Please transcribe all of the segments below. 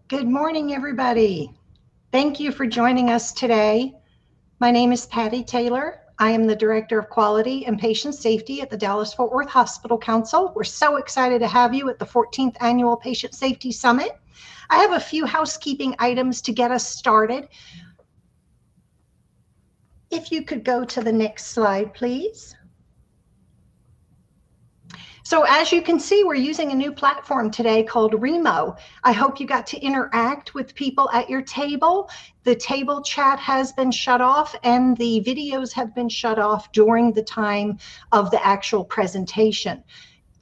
Good morning, everybody. Thank you for joining us today. My name is Patty Taylor. I am the Director of Quality and Patient Safety at the Dallas-Fort Worth Hospital Council. We're so excited to have you at the 14th Annual Patient Safety Summit. I have a few housekeeping items to get us started. If you could go to the next slide, please. So as you can see, we're using a new platform today called Remo. I hope you got to interact with people at your table. The table chat has been shut off and the videos have been shut off during the time of the actual presentation.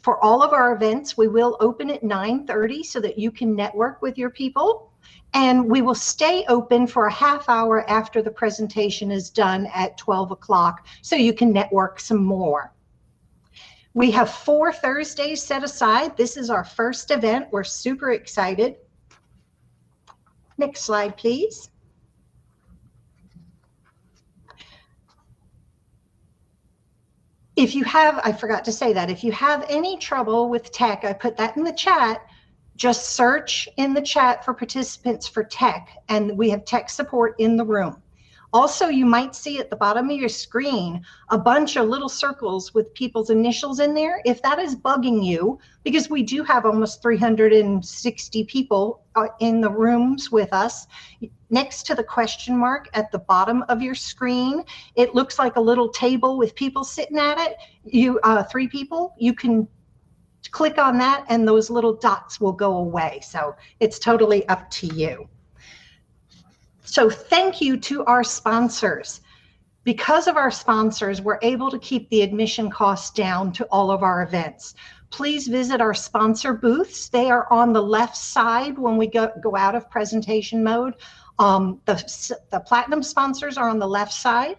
For all of our events, we will open at 9:30 so that you can network with your people. And we will stay open for a half hour after the presentation is done at 12 o'clock so you can network some more. We have 4 Thursdays set aside. This is our first event. We're super excited. Next slide, please. If you have, I forgot to say that, if you have any trouble with tech, I put that in the chat. Just search in the chat for participants for tech, and we have tech support in the room. Also, you might see at the bottom of your screen a bunch of little circles with people's initials in there. If that is bugging you, because we do have almost 360 people in the rooms with us, next to the question mark at the bottom of your screen, it looks like a little table with people sitting at it. 3 people, you can click on that and those little dots will go away. So it's totally up to you. So thank you to our sponsors. Because of our sponsors, we're able to keep the admission costs down to all of our events. Please visit our sponsor booths. They are on the left side when we go out of presentation mode. The platinum sponsors are on the left side.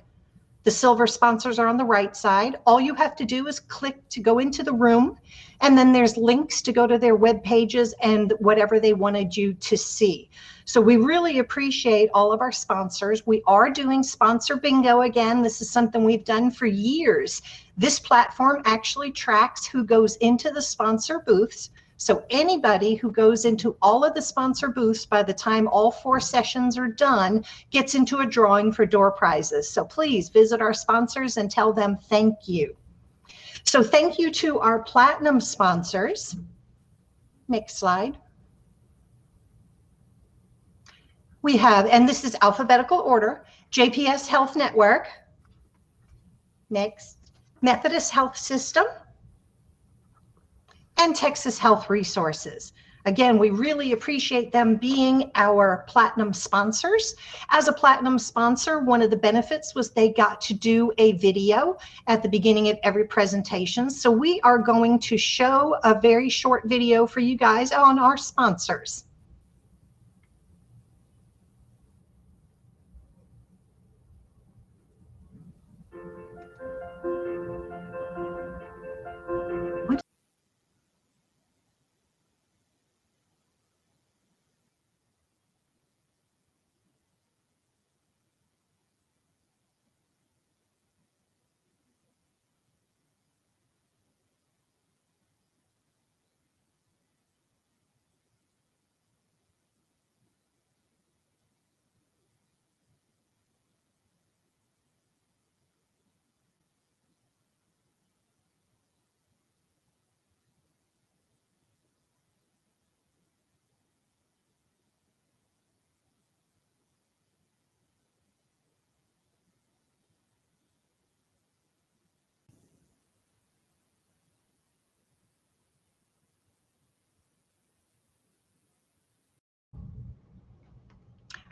The silver sponsors are on the right side. All you have to do is click to go into the room, and then there's links to go to their web pages and whatever they wanted you to see. So we really appreciate all of our sponsors. We are doing sponsor bingo again. This is something we've done for years. This platform actually tracks who goes into the sponsor booths. So anybody who goes into all of the sponsor booths by the time all 4 sessions are done gets into a drawing for door prizes. So please visit our sponsors and tell them thank you. So thank you to our platinum sponsors. Next slide. We have, and this is alphabetical order, JPS Health Network. Next, Methodist Health System, and Texas Health Resources. Again, we really appreciate them being our platinum sponsors. As a platinum sponsor, one of the benefits was they got to do a video at the beginning of every presentation. So we are going to show a very short video for you guys on our sponsors.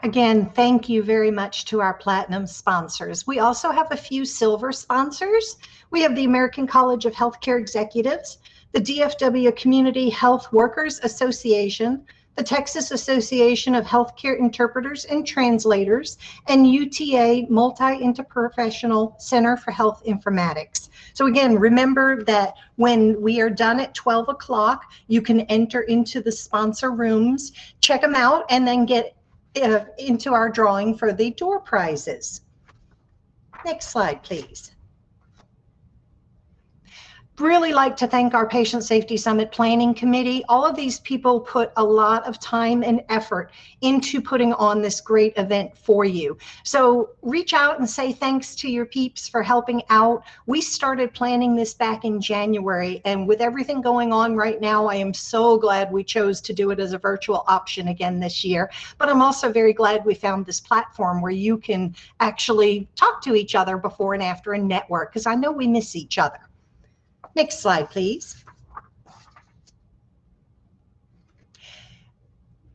Again, thank you very much to our platinum sponsors. We also have a few silver sponsors. We have the American College of Healthcare Executives, the DFW Community Health Workers Association, the Texas Association of Healthcare Interpreters and Translators, and UTA Multi-Interprofessional Center for Health Informatics. So again, remember that when we are done at 12 o'clock, you can enter into the sponsor rooms, check them out, and then get into our drawing for the door prizes. Next slide, please. really like to thank our Patient Safety Summit Planning Committee. All of these people put a lot of time and effort into putting on this great event for you. So reach out and say thanks to your peeps for helping out. We started planning this back in January, and with everything going on right now, I am so glad we chose to do it as a virtual option again this year. But I'm also very glad we found this platform where you can actually talk to each other before and after and network, because I know we miss each other. Next slide, please.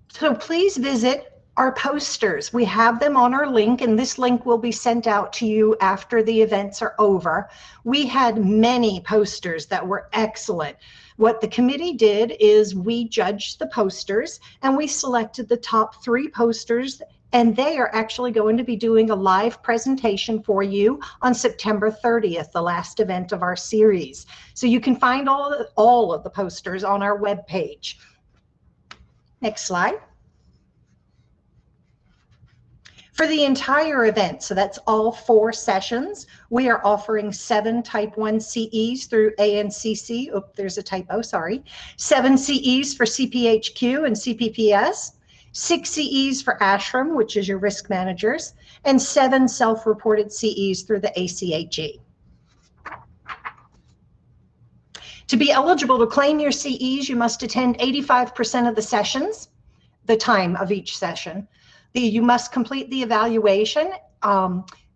So please visit our posters. We have them on our link, and this link will be sent out to you after the events are over. We had many posters that were excellent. What the committee did is we judged the posters, and we selected the top 3 posters, and they are actually going to be doing a live presentation for you on September 30th, the last event of our series. So you can find all of the posters on our webpage. Next slide. For the entire event, so that's all 4 sessions, we are offering 7 Type 1 CEs through ANCC. Oh, there's a typo, sorry. 7 CEs for CPHQ and CPPS. 6 CEs for ASHRM, which is your risk managers, and 7 self-reported CEs through the ACAG. To be eligible to claim your CEs, you must attend 85% of the sessions, the time of each session. You must complete the evaluation.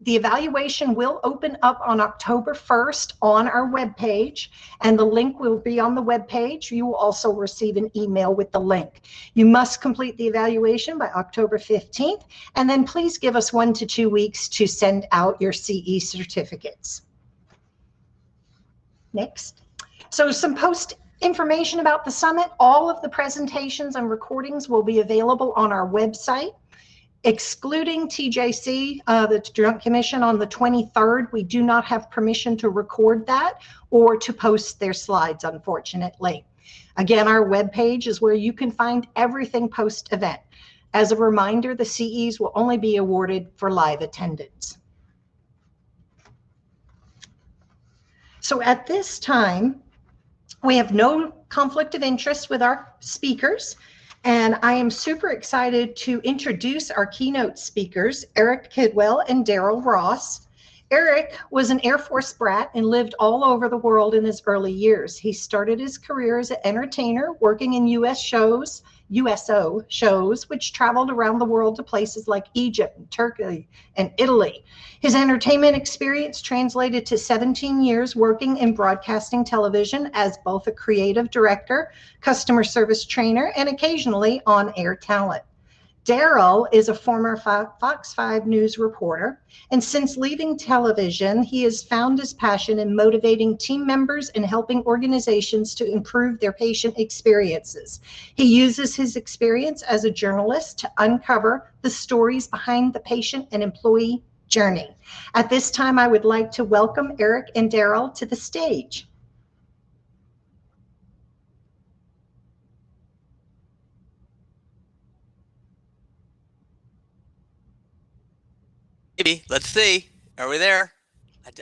The evaluation will open up on October 1st on our webpage, and the link will be on the webpage. You will also receive an email with the link. You must complete the evaluation by October 15th, and then please give us 1 to 2 weeks to send out your CE certificates. Next. So some post information about the summit. All of the presentations and recordings will be available on our website. Excluding TJC, the Joint Commission, on the 23rd, we do not have permission to record that or to post their slides, unfortunately. Again, our webpage is where you can find everything post-event. As a reminder, the CEs will only be awarded for live attendance. So at this time, we have no conflict of interest with our speakers. And I am super excited to introduce our keynote speakers, Eric Kidwell and Daryl Ross. Eric was an Air Force brat and lived all over the world in his early years. He started his career as an entertainer, working in USO shows, which traveled around the world to places like Egypt, and Turkey, and Italy. His entertainment experience translated to 17 years working in broadcasting television as both a creative director, customer service trainer, and occasionally on-air talent. Daryl is a former Fox 5 News reporter, and since leaving television, he has found his passion in motivating team members and helping organizations to improve their patient experiences. He uses his experience as a journalist to uncover the stories behind the patient and employee journey. At this time, I would like to welcome Eric and Daryl to the stage. Maybe. Let's see. Are we there?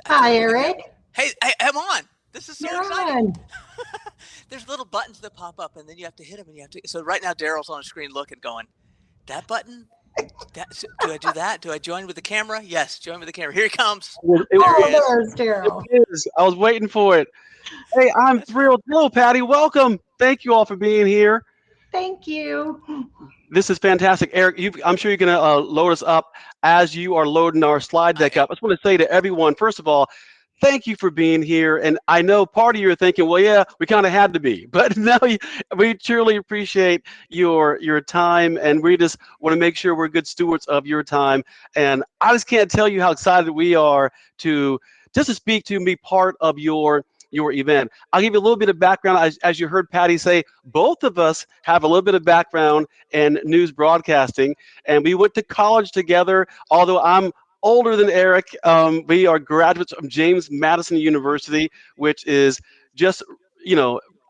Hi, Eric. Hey, I'm on. This is so exciting. On. There's little buttons that pop up, and then you have to hit them, and you have to. So right now, Daryl's on the screen looking, going, "That button? Do I do that? Do I join with the camera? Yes, join with the camera. Here he comes. There's Daryl. It is. I was waiting for it. Hey, I'm thrilled. Hello, Patty. Welcome. Thank you all for being here. Thank you. This is fantastic. Eric, I'm sure you're going to load us up as you are loading our slide deck up. I just want to say to everyone, first of all, thank you for being here. And I know part of you are thinking, well, yeah, we kind of had to be. But no, we truly appreciate your time. And we just want to make sure we're good stewards of your time. And I just can't tell you how excited we are to speak to and be part of your event. I'll give you a little bit of background. As you heard Patty say, both of us have a little bit of background in news broadcasting, and we went to college together. Although I'm older than Eric, we are graduates of James Madison University, which is just,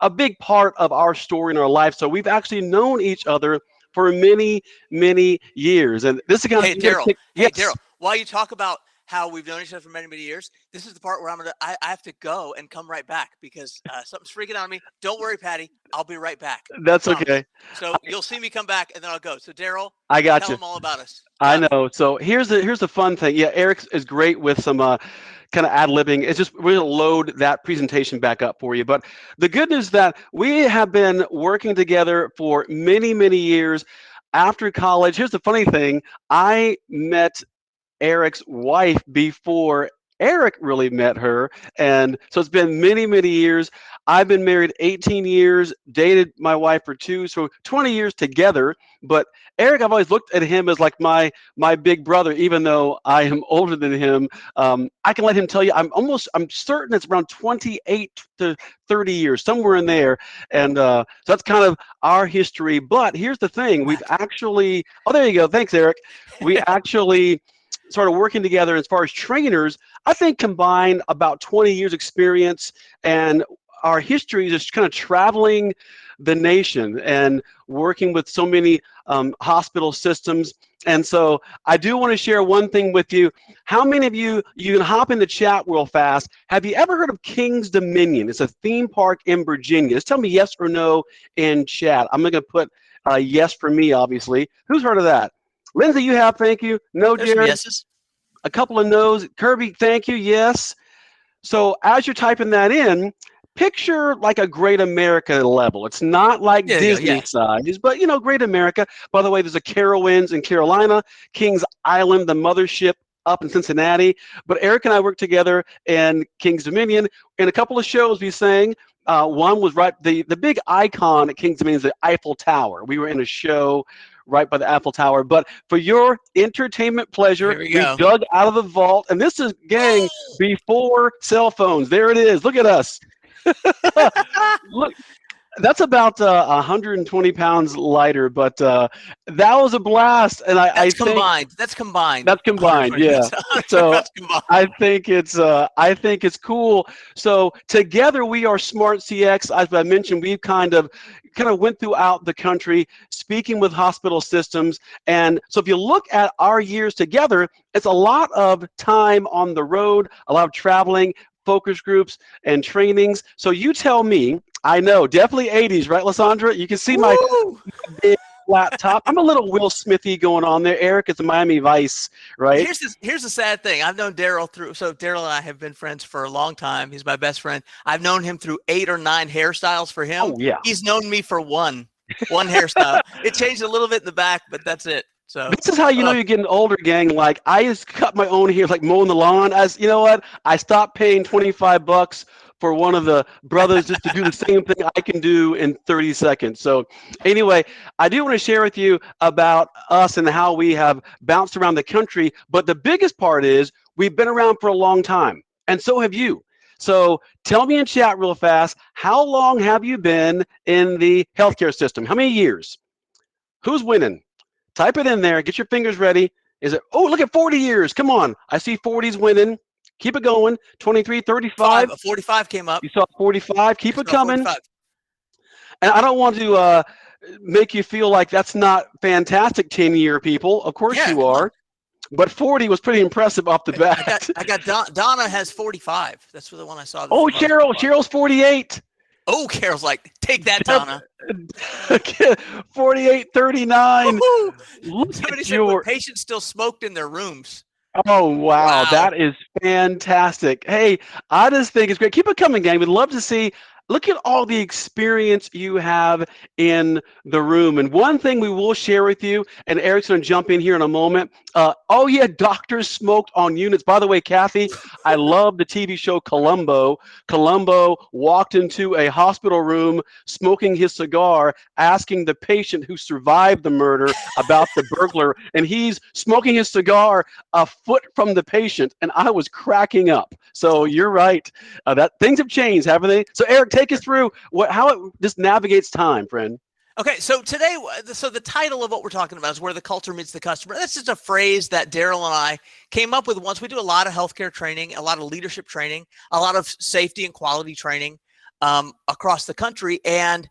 a big part of our story in our life. So we've actually known each other for many, many years. And this is kind Hey, of Daryl. yes. Hey, Daryl. While you talk about how we've known each other for many, many years. This is the part where I have to go and come right back because something's freaking out on me. Don't worry, Patty. I'll be right back. That's I promise. okay. So you'll see me come back and then I'll go. So Daryl, I got tell you. them all about us. I Love you. know. So here's the fun thing. Yeah, Eric is great with some kind of ad-libbing. It's just we're gonna load that presentation back up for you. But the good news is that we have been working together for many, many years. After college, here's the funny thing. I met Eric's wife before Eric really met her. And so it's been many, many years. I've been married 18 years, dated my wife for 2, so 20 years together. But Eric, I've always looked at him as like my big brother, even though I am older than him. I can let him tell you, I'm certain it's around 28 to 30 years, somewhere in there. And so that's kind of our history. But here's the thing, we've actually, oh, there you go. Thanks, Eric. We actually started working together as far as trainers. I think combined about 20 years experience, and our history is just kind of traveling the nation and working with so many hospital systems. And so I do want to share one thing with you. How many of you can hop in the chat real fast, have you ever heard of King's Dominion? It's a theme park in Virginia. Just tell me yes or no in chat. I'm going to put yes for me, obviously. Who's heard of that? Lindsay, you have, thank you. No, There's some Jared. yeses. A couple of no's. Kirby, thank you. Yes. So as you're typing that in, picture like a Great America level. It's not like There you go, Disney yeah. size, but Great America. By the way, there's a Carowinds in Carolina, Kings Island, the mothership up in Cincinnati. But Eric and I worked together in King's Dominion. In a couple of shows we sang. One was the big icon at King's Dominion is the Eiffel Tower. We were in a show right by the Eiffel Tower. But for your entertainment pleasure, Here we go. dug out of the vault. And this is, gang, before cell phones. There it is. Look at us. Look, that's about 120 pounds lighter, but that was a blast. And I think That's combined. that's combined, yeah. So That's combined. I think it's cool. So together we are Smart CX. As I mentioned, we've kind of went throughout the country speaking with hospital systems. And so if you look at our years together, it's a lot of time on the road, a lot of traveling, focus groups, and trainings. So you tell me. I know, definitely 80s, right, Lysandra? You can see my big laptop. I'm a little Will Smithy going on there. Eric is the Miami Vice, right? Here's the sad thing. I've known Daryl Daryl and I have been friends for a long time. He's my best friend. I've known him through 8 or 9 hairstyles for him. Oh, yeah. He's known me for one hairstyle. It changed a little bit in the back, but that's it. So this is how you know you're getting older, gang. Like, I just cut my own hair, like mowing the lawn. You know what? I stopped paying $25 for one of the brothers just to do the same thing I can do in 30 seconds. So anyway, I do want to share with you about us and how we have bounced around the country. But the biggest part is we've been around for a long time, and so have you. So tell me in chat real fast, how long have you been in the healthcare system? How many years? Who's winning? Type it in there. Get your fingers ready. Is it, oh, look at 40 years. Come on. I see 40s winning. Keep it going. 23, 35. 45 came up. You saw 45. Keep it coming. 45. And I don't want to make you feel like that's not fantastic, 10-year people. Of course you are. But 40 was pretty impressive off the bat. I got Donna has 45. That's the one I saw. Oh, Cheryl's 48. Oh, Carol's like, take that, Donna. 48, 39. Somebody said patients still smoked in their rooms. Oh, wow. That is fantastic. Hey, I just think it's great. Keep it coming, gang. We'd love to see. Look at all the experience you have in the room. And one thing we will share with you, and Eric's going to jump in here in a moment. Oh, yeah, doctors smoked on units. By the way, Kathy, I love the TV show Columbo. Columbo walked into a hospital room smoking his cigar, asking the patient who survived the murder about the burglar. And he's smoking his cigar a foot from the patient. And I was cracking up. So you're right. That things have changed, haven't they? So, Eric, take us through how it just navigates time, friend. Okay, so today, the title of what we're talking about is where the culture meets the customer. That's just a phrase that Daryl and I came up with once. We do a lot of healthcare training, a lot of leadership training, a lot of safety and quality training across the country. And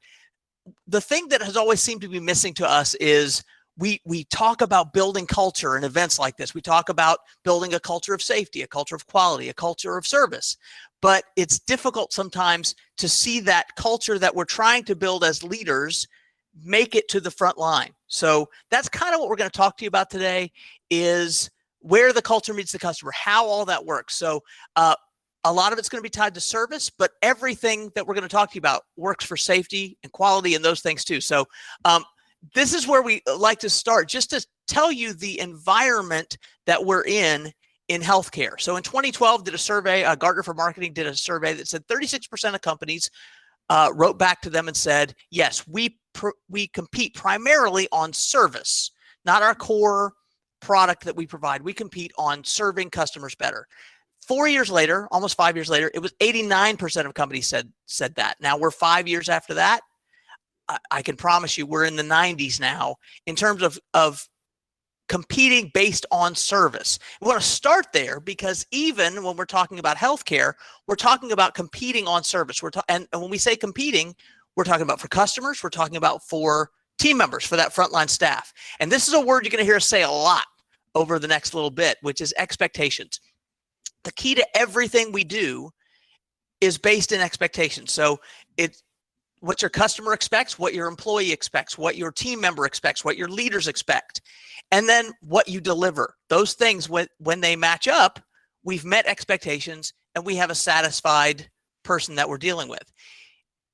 the thing that has always seemed to be missing to us is we talk about building culture in events like this. We talk about building a culture of safety, a culture of quality, a culture of service. But it's difficult sometimes to see that culture that we're trying to build as leaders make it to the front line. So that's kind of what we're going to talk to you about today, is where the culture meets the customer, how all that works. So a lot of it's going to be tied to service, but everything that we're going to talk to you about works for safety and quality and those things too. So this is where we like to start, just to tell you the environment that we're in healthcare. So in 2012, did a survey, Gartner for Marketing did a survey that said 36% of companies wrote back to them and said, yes, we compete primarily on service, not our core product that we provide. We compete on serving customers better. 4 years later, almost 5 years later, it was 89% of companies said that. Now we're 5 years after that. I can promise you we're in the 90s now in terms of competing based on service. We want to start there because even when we're talking about healthcare, we're talking about competing on service. And when we say competing, we're talking about for customers, we're talking about for team members, for that frontline staff. And this is a word you're going to hear us say a lot over the next little bit, which is expectations. The key to everything we do is based in expectations. So it's what your customer expects, what your employee expects, what your team member expects, what your leaders expect, and then what you deliver. Those things, when they match up, we've met expectations and we have a satisfied person that we're dealing with.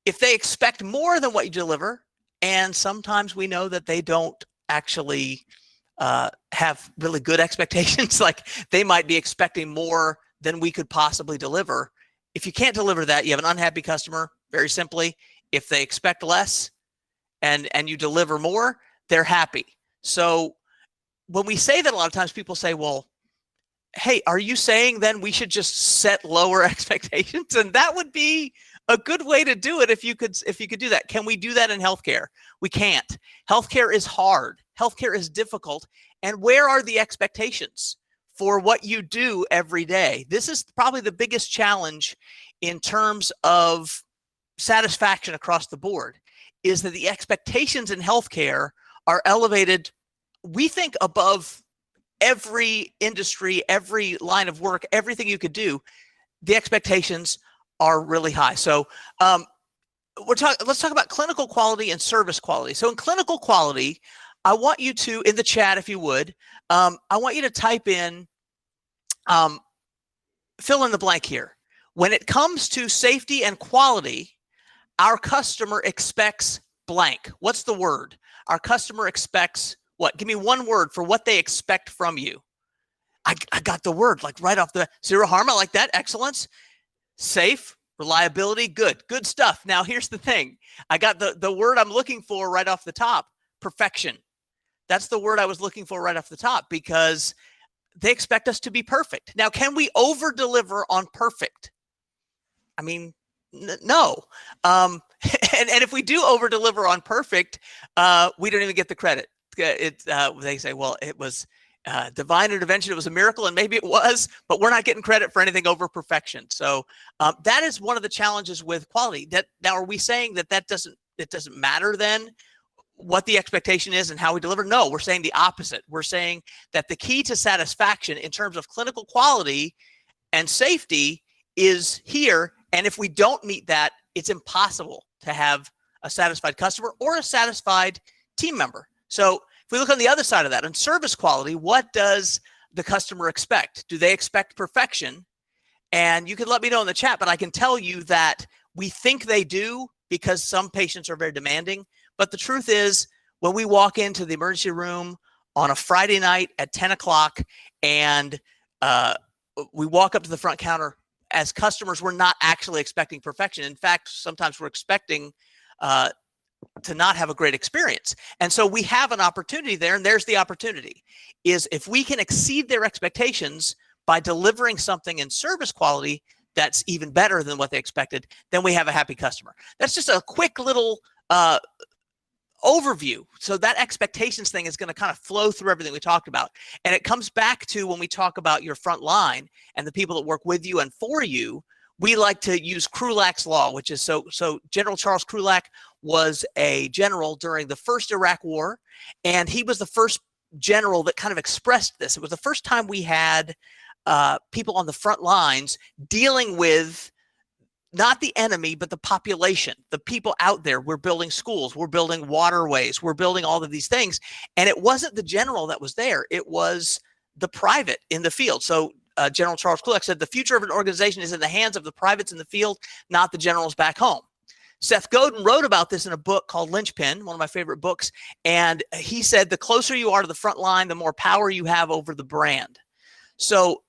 If they expect more than what you deliver, and sometimes we know that they don't actually have really good expectations, like they might be expecting more than we could possibly deliver. If you can't deliver that, you have an unhappy customer, very simply. If they expect less and you deliver more, they're happy. So when we say that, a lot of times people say, well, hey, are you saying then we should just set lower expectations? And that would be a good way to do it if you could do that. Can we do that in healthcare? We can't. Healthcare is hard. Healthcare is difficult. And where are the expectations for what you do every day? This is probably the biggest challenge in terms of satisfaction across the board, is that the expectations in healthcare are elevated, we think, above every industry, every line of work, everything you could do. The expectations are really high. So let's talk about clinical quality and service quality. So in clinical quality, I want you to, in the chat, if you would, I want you to type in, fill in the blank here. When it comes to safety and quality, our customer expects blank. What's the word? Our customer expects what? Give me one word for what they expect from you. I got the word like right off the zero harm. I like that. Excellence. Safe. Reliability. Good stuff. Now here's the thing. I got the word I'm looking for right off the top. Perfection. That's the word I was looking for right off the top, because they expect us to be perfect. Now, can we over deliver on perfect? I mean, no. And if we do over deliver on perfect, we don't even get the credit. They say, well, it was divine intervention. It was a miracle, and maybe it was, but we're not getting credit for anything over perfection. So that is one of the challenges with quality. Now, are we saying that it doesn't matter then what the expectation is and how we deliver? No, we're saying the opposite. We're saying that the key to satisfaction in terms of clinical quality and safety is here. And if we don't meet that, it's impossible to have a satisfied customer or a satisfied team member. So if we look on the other side of that, on service quality, what does the customer expect? Do they expect perfection? And you can let me know in the chat, but I can tell you that we think they do, because some patients are very demanding. But the truth is, when we walk into the emergency room on a Friday night at 10 o'clock and we walk up to the front counter, as customers, we're not actually expecting perfection. In fact, sometimes we're expecting to not have a great experience. And so we have an opportunity there, and there's the opportunity, is if we can exceed their expectations by delivering something in service quality that's even better than what they expected, then we have a happy customer. That's just a quick little overview. So that expectations thing is going to kind of flow through everything we talked about. And it comes back to when we talk about your front line and the people that work with you and for you, we like to use Krulak's law, which is so General Charles Krulak was a general during the first Iraq War, and he was the first general that kind of expressed this. It was the first time we had people on the front lines dealing with not the enemy, but the population, the people out there. We're building schools, we're building waterways, we're building all of these things. And it wasn't the general that was there, it was the private in the field. So General Charles Kulak said, the future of an organization is in the hands of the privates in the field, not the generals back home. Seth Godin wrote about this in a book called Lynchpin, one of my favorite books. And he said, the closer you are to the front line, the more power you have over the brand. So,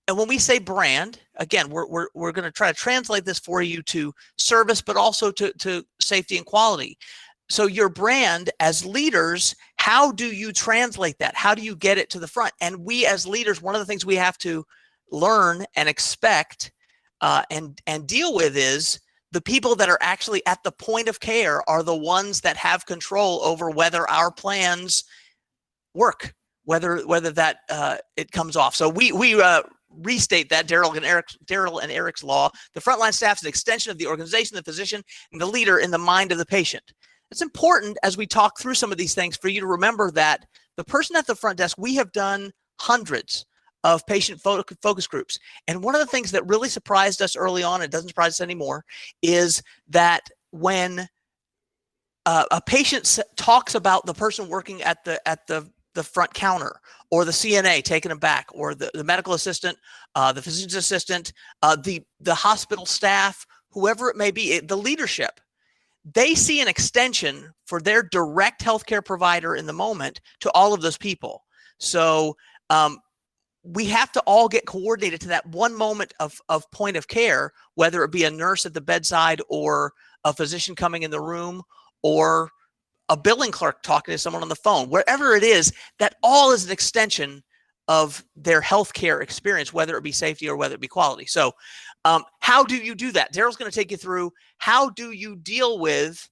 and when we say brand, again, we're going to try to translate this for you to service, but also to safety and quality. So your brand as leaders, how do you translate that? How do you get it to the front? And we as leaders, one of the things we have to learn and expect and deal with is the people that are actually at the point of care are the ones that have control over whether our plans work, whether that it comes off. So we restate that Daryl and Eric's law. The frontline staff is an extension of the organization, the physician, and the leader in the mind of the patient. It's important as we talk through some of these things for you to remember that the person at the front desk, we have done hundreds of patient focus groups. And one of the things that really surprised us early on, and doesn't surprise us anymore, is that when a patient talks about the person working at the front counter, or the CNA taking them back, or the medical assistant, the physician's assistant, the hospital staff, whoever it may be, the leadership, they see an extension for their direct healthcare provider in the moment to all of those people. So we have to all get coordinated to that one moment of point of care, whether it be a nurse at the bedside, or a physician coming in the room, or a billing clerk talking to someone on the phone, wherever it is, that all is an extension of their healthcare experience, whether it be safety or whether it be quality. So how do you do that? Daryl's going to take you through how do you deal with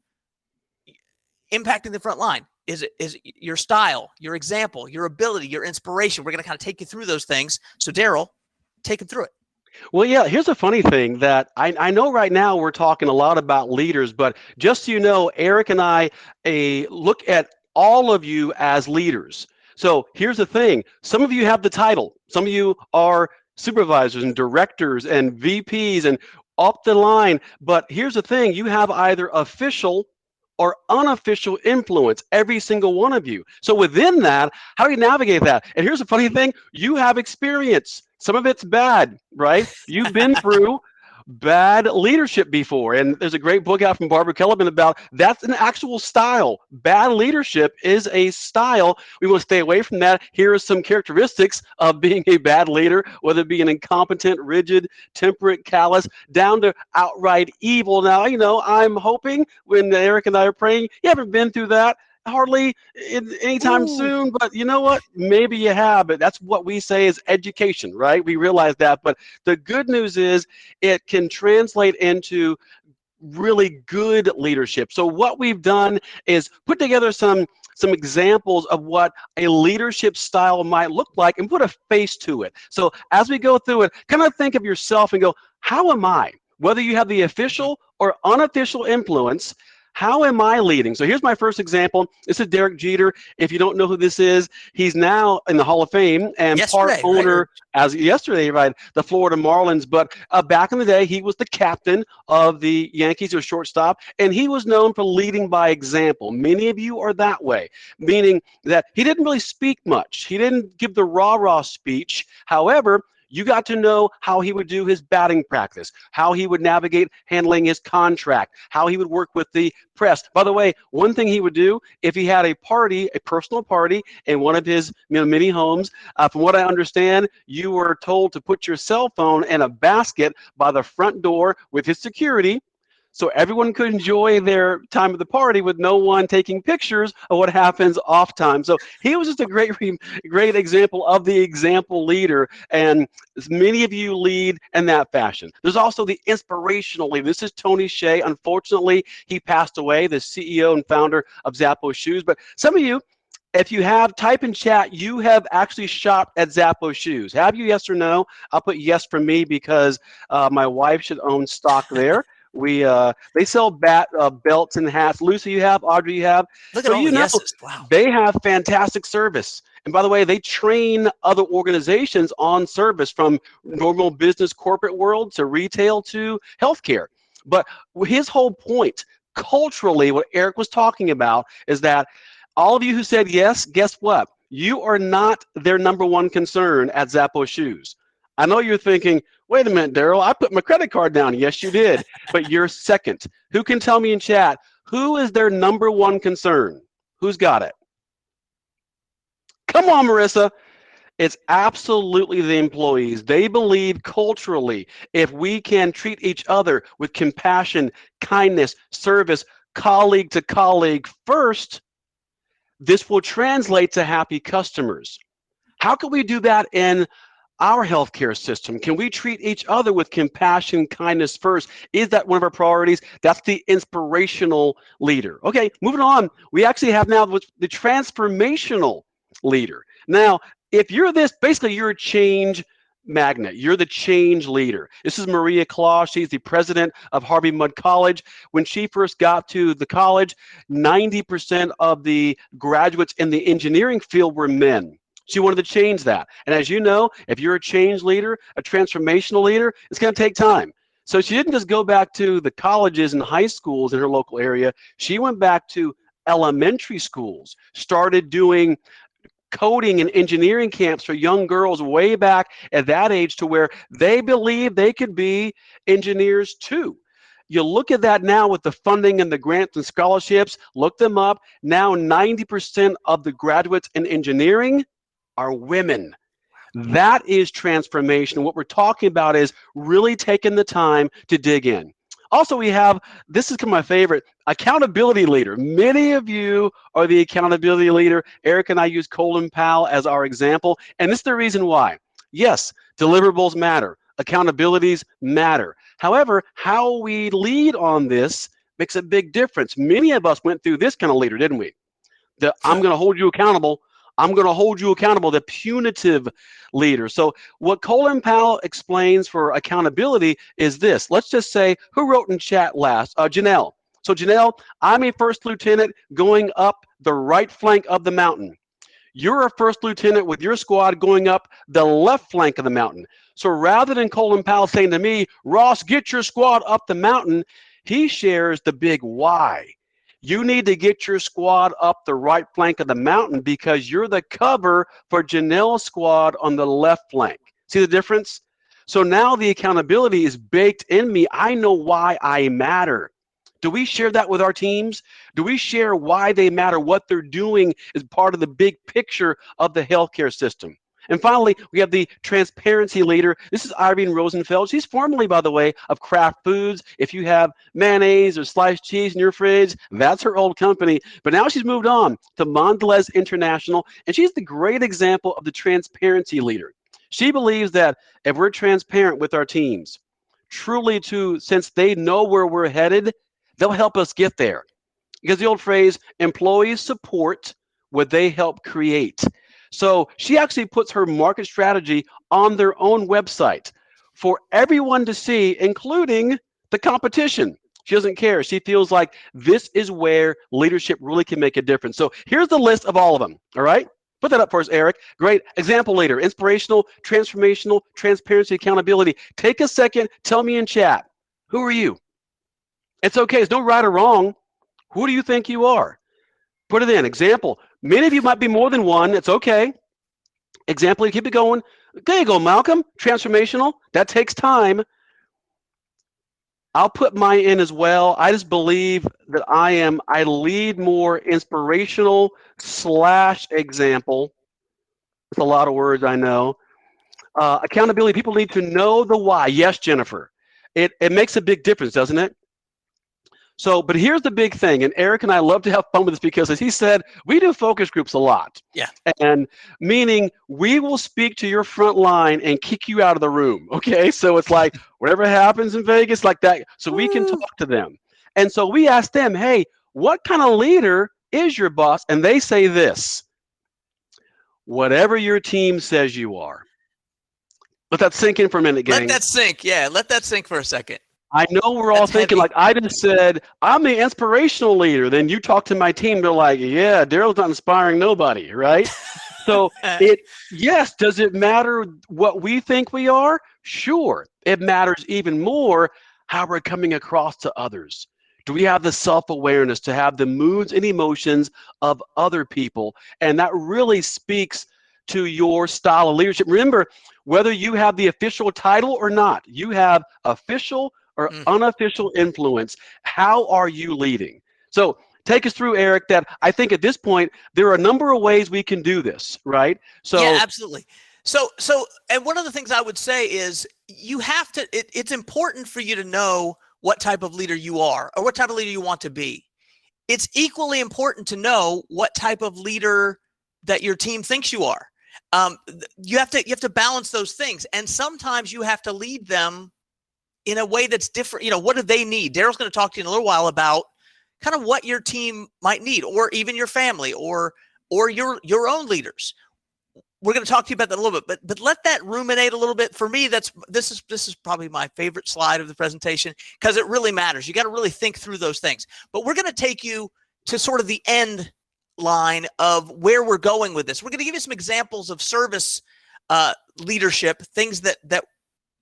impacting the front line. Is it your style, your example, your ability, your inspiration? We're going to kind of take you through those things. So Daryl, take them through it. Well, yeah, here's a funny thing that I know right now we're talking a lot about leaders, but just so you know, Eric and I look at all of you as leaders. So here's the thing. Some of you have the title. Some of you are supervisors and directors and VPs and up the line. But here's the thing. You have either official or unofficial influence, every single one of you. So within that, how do you navigate that? And here's the funny thing. You have experience. Some of it's bad, right? You've been through bad leadership before. And there's a great book out from Barbara Kellerman about that's an actual style. Bad leadership is a style. We want to stay away from that. Here are some characteristics of being a bad leader, whether it be an incompetent, rigid, temperate, callous, down to outright evil. Now, you know, I'm hoping when Eric and I are praying, you haven't been through that. Hardly anytime soon, but you know what? Maybe you have, but that's what we say is education, right? We realize that, but the good news is it can translate into really good leadership. So what we've done is put together some examples of what a leadership style might look like and put a face to it. So as we go through it, kind of think of yourself and go, how am I? Whether you have the official or unofficial influence, how am I leading? So here's my first example. This is Derek Jeter. If you don't know who this is, he's now in the Hall of Fame and part owner, as yesterday, right, the Florida Marlins. But back in the day, he was the captain of the Yankees, or shortstop, and he was known for leading by example. Many of you are that way, meaning that he didn't really speak much. He didn't give the rah-rah speech. However, you got to know how he would do his batting practice, how he would navigate handling his contract, how he would work with the press. By the way, one thing he would do if he had a party, a personal party in one of his many homes, from what I understand, you were told to put your cell phone in a basket by the front door with his security, so everyone could enjoy their time at the party with no one taking pictures of what happens off time. So he was just a great example of the example leader, and many of you lead in that fashion. There's also the inspirational leader. This is Tony Shea. Unfortunately, he passed away, the CEO and founder of Zappos Shoes. But some of you, if you have, type in chat, you have actually shopped at Zappos Shoes. Have you, yes or no? I'll put yes for me because my wife should own stock there. They sell belts and hats. Lucy, you have. Audrey, you have. Look So at all the you know yeses. Wow. they have fantastic service. And by the way, they train other organizations on service from normal business, corporate world to retail to healthcare. But his whole point, culturally, what Eric was talking about is that all of you who said yes, guess what? You are not their number one concern at Zappos Shoes. I know you're thinking, wait a minute, Daryl, I put my credit card down. Yes, you did. But you're second. Who can tell me in chat, who is their number one concern? Who's got it? Come on, Marissa. It's absolutely the employees. They believe culturally, if we can treat each other with compassion, kindness, service, colleague to colleague first, this will translate to happy customers. How can we do that in our healthcare system? Can we treat each other with compassion, kindness first? Is that one of our priorities? That's the inspirational leader. Okay, moving on. We actually have now the transformational leader. Now, if you're this, basically you're a change magnet. You're the change leader. This is Maria Claus. She's the president of Harvey Mudd College. When she first got to the college, 90% of the graduates in the engineering field were men. She wanted to change that. And as you know, if you're a change leader, a transformational leader, it's going to take time. So she didn't just go back to the colleges and high schools in her local area. She went back to elementary schools, started doing coding and engineering camps for young girls way back at that age to where they believe they could be engineers too. You look at that now with the funding and the grants and scholarships, look them up. Now 90% of the graduates in engineering are women. That is transformation. What we're talking about is really taking the time to dig in. Also, we have, this is my favorite, accountability leader. Many of you are the accountability leader. Eric and I use Colin Powell as our example, and this is the reason why. Yes, deliverables matter. Accountabilities matter. However, how we lead on this makes a big difference. Many of us went through this kind of leader, didn't we? I'm going to hold you accountable. I'm going to hold you accountable, the punitive leader. So what Colin Powell explains for accountability is this. Let's just say, who wrote in chat last? Janelle. So Janelle, I'm a first lieutenant going up the right flank of the mountain. You're a first lieutenant with your squad going up the left flank of the mountain. So rather than Colin Powell saying to me, Ross, get your squad up the mountain, he shares the big why. You need to get your squad up the right flank of the mountain because you're the cover for Janelle's squad on the left flank. See the difference? So now the accountability is baked in me. I know why I matter. Do we share that with our teams? Do we share why they matter? What they're doing is part of the big picture of the healthcare system. And finally, we have the transparency leader. This is Irene Rosenfeld. She's formerly, by the way, of Kraft Foods. If you have mayonnaise or sliced cheese in your fridge, that's her old company. But now she's moved on to Mondelez International, and she's the great example of the transparency leader. She believes that if we're transparent with our teams, truly since they know where we're headed, they'll help us get there. Because the old phrase, employees support what they help create. So she actually puts her market strategy on their own website for everyone to see, including the competition. She doesn't care. She feels like this is where leadership really can make a difference. So here's the list of all of them, all right? Put that up for us, Eric. Great. Example leader, inspirational, transformational, transparency, accountability. Take a second. Tell me in chat. Who are you? It's okay. There's no right or wrong. Who do you think you are? Put it in. Example. Many of you might be more than one. It's okay. Example, you keep it going. There you go, Malcolm. Transformational. That takes time. I'll put mine in as well. I just believe that I lead more inspirational / example. It's a lot of words, I know. Accountability. People need to know the why. Yes, Jennifer. It makes a big difference, doesn't it? So, but here's the big thing, and Eric and I love to have fun with this because, as he said, we do focus groups a lot. Yeah. And meaning we will speak to your front line and kick you out of the room, okay? So it's like, whatever happens in Vegas, like that, so we can talk to them. And so we ask them, hey, what kind of leader is your boss? And they say this, whatever your team says you are. Let that sink in for a minute, gang. Let that sink. Yeah, let that sink for a second. I know we're all That's thinking, heavy. like I just said, I'm the inspirational leader. Then you talk to my team, they're like, yeah, Daryl's not inspiring nobody, right? So yes, does it matter what we think we are? Sure. It matters even more how we're coming across to others. Do we have the self-awareness to have the moods and emotions of other people? And that really speaks to your style of leadership. Remember, whether you have the official title or not, you have official or unofficial influence. How are you leading? So take us through, Eric, that I think at this point, there are a number of ways we can do this, right? Yeah, So absolutely. So, and one of the things I would say is you have to, it's important for you to know what type of leader you are or what type of leader you want to be. It's equally important to know what type of leader that your team thinks you are. You have to balance those things. And sometimes you have to lead them in a way that's different. What do they need? Daryl's going to talk to you in a little while about kind of what your team might need, or even your family, or your own leaders. We're going to talk to you about that a little bit, but let that ruminate a little bit. For me, this is probably my favorite slide of the presentation because it really matters. You got to really think through those things. But we're going to take you to sort of the end line of where we're going with this. We're going to give you some examples of service leadership, things that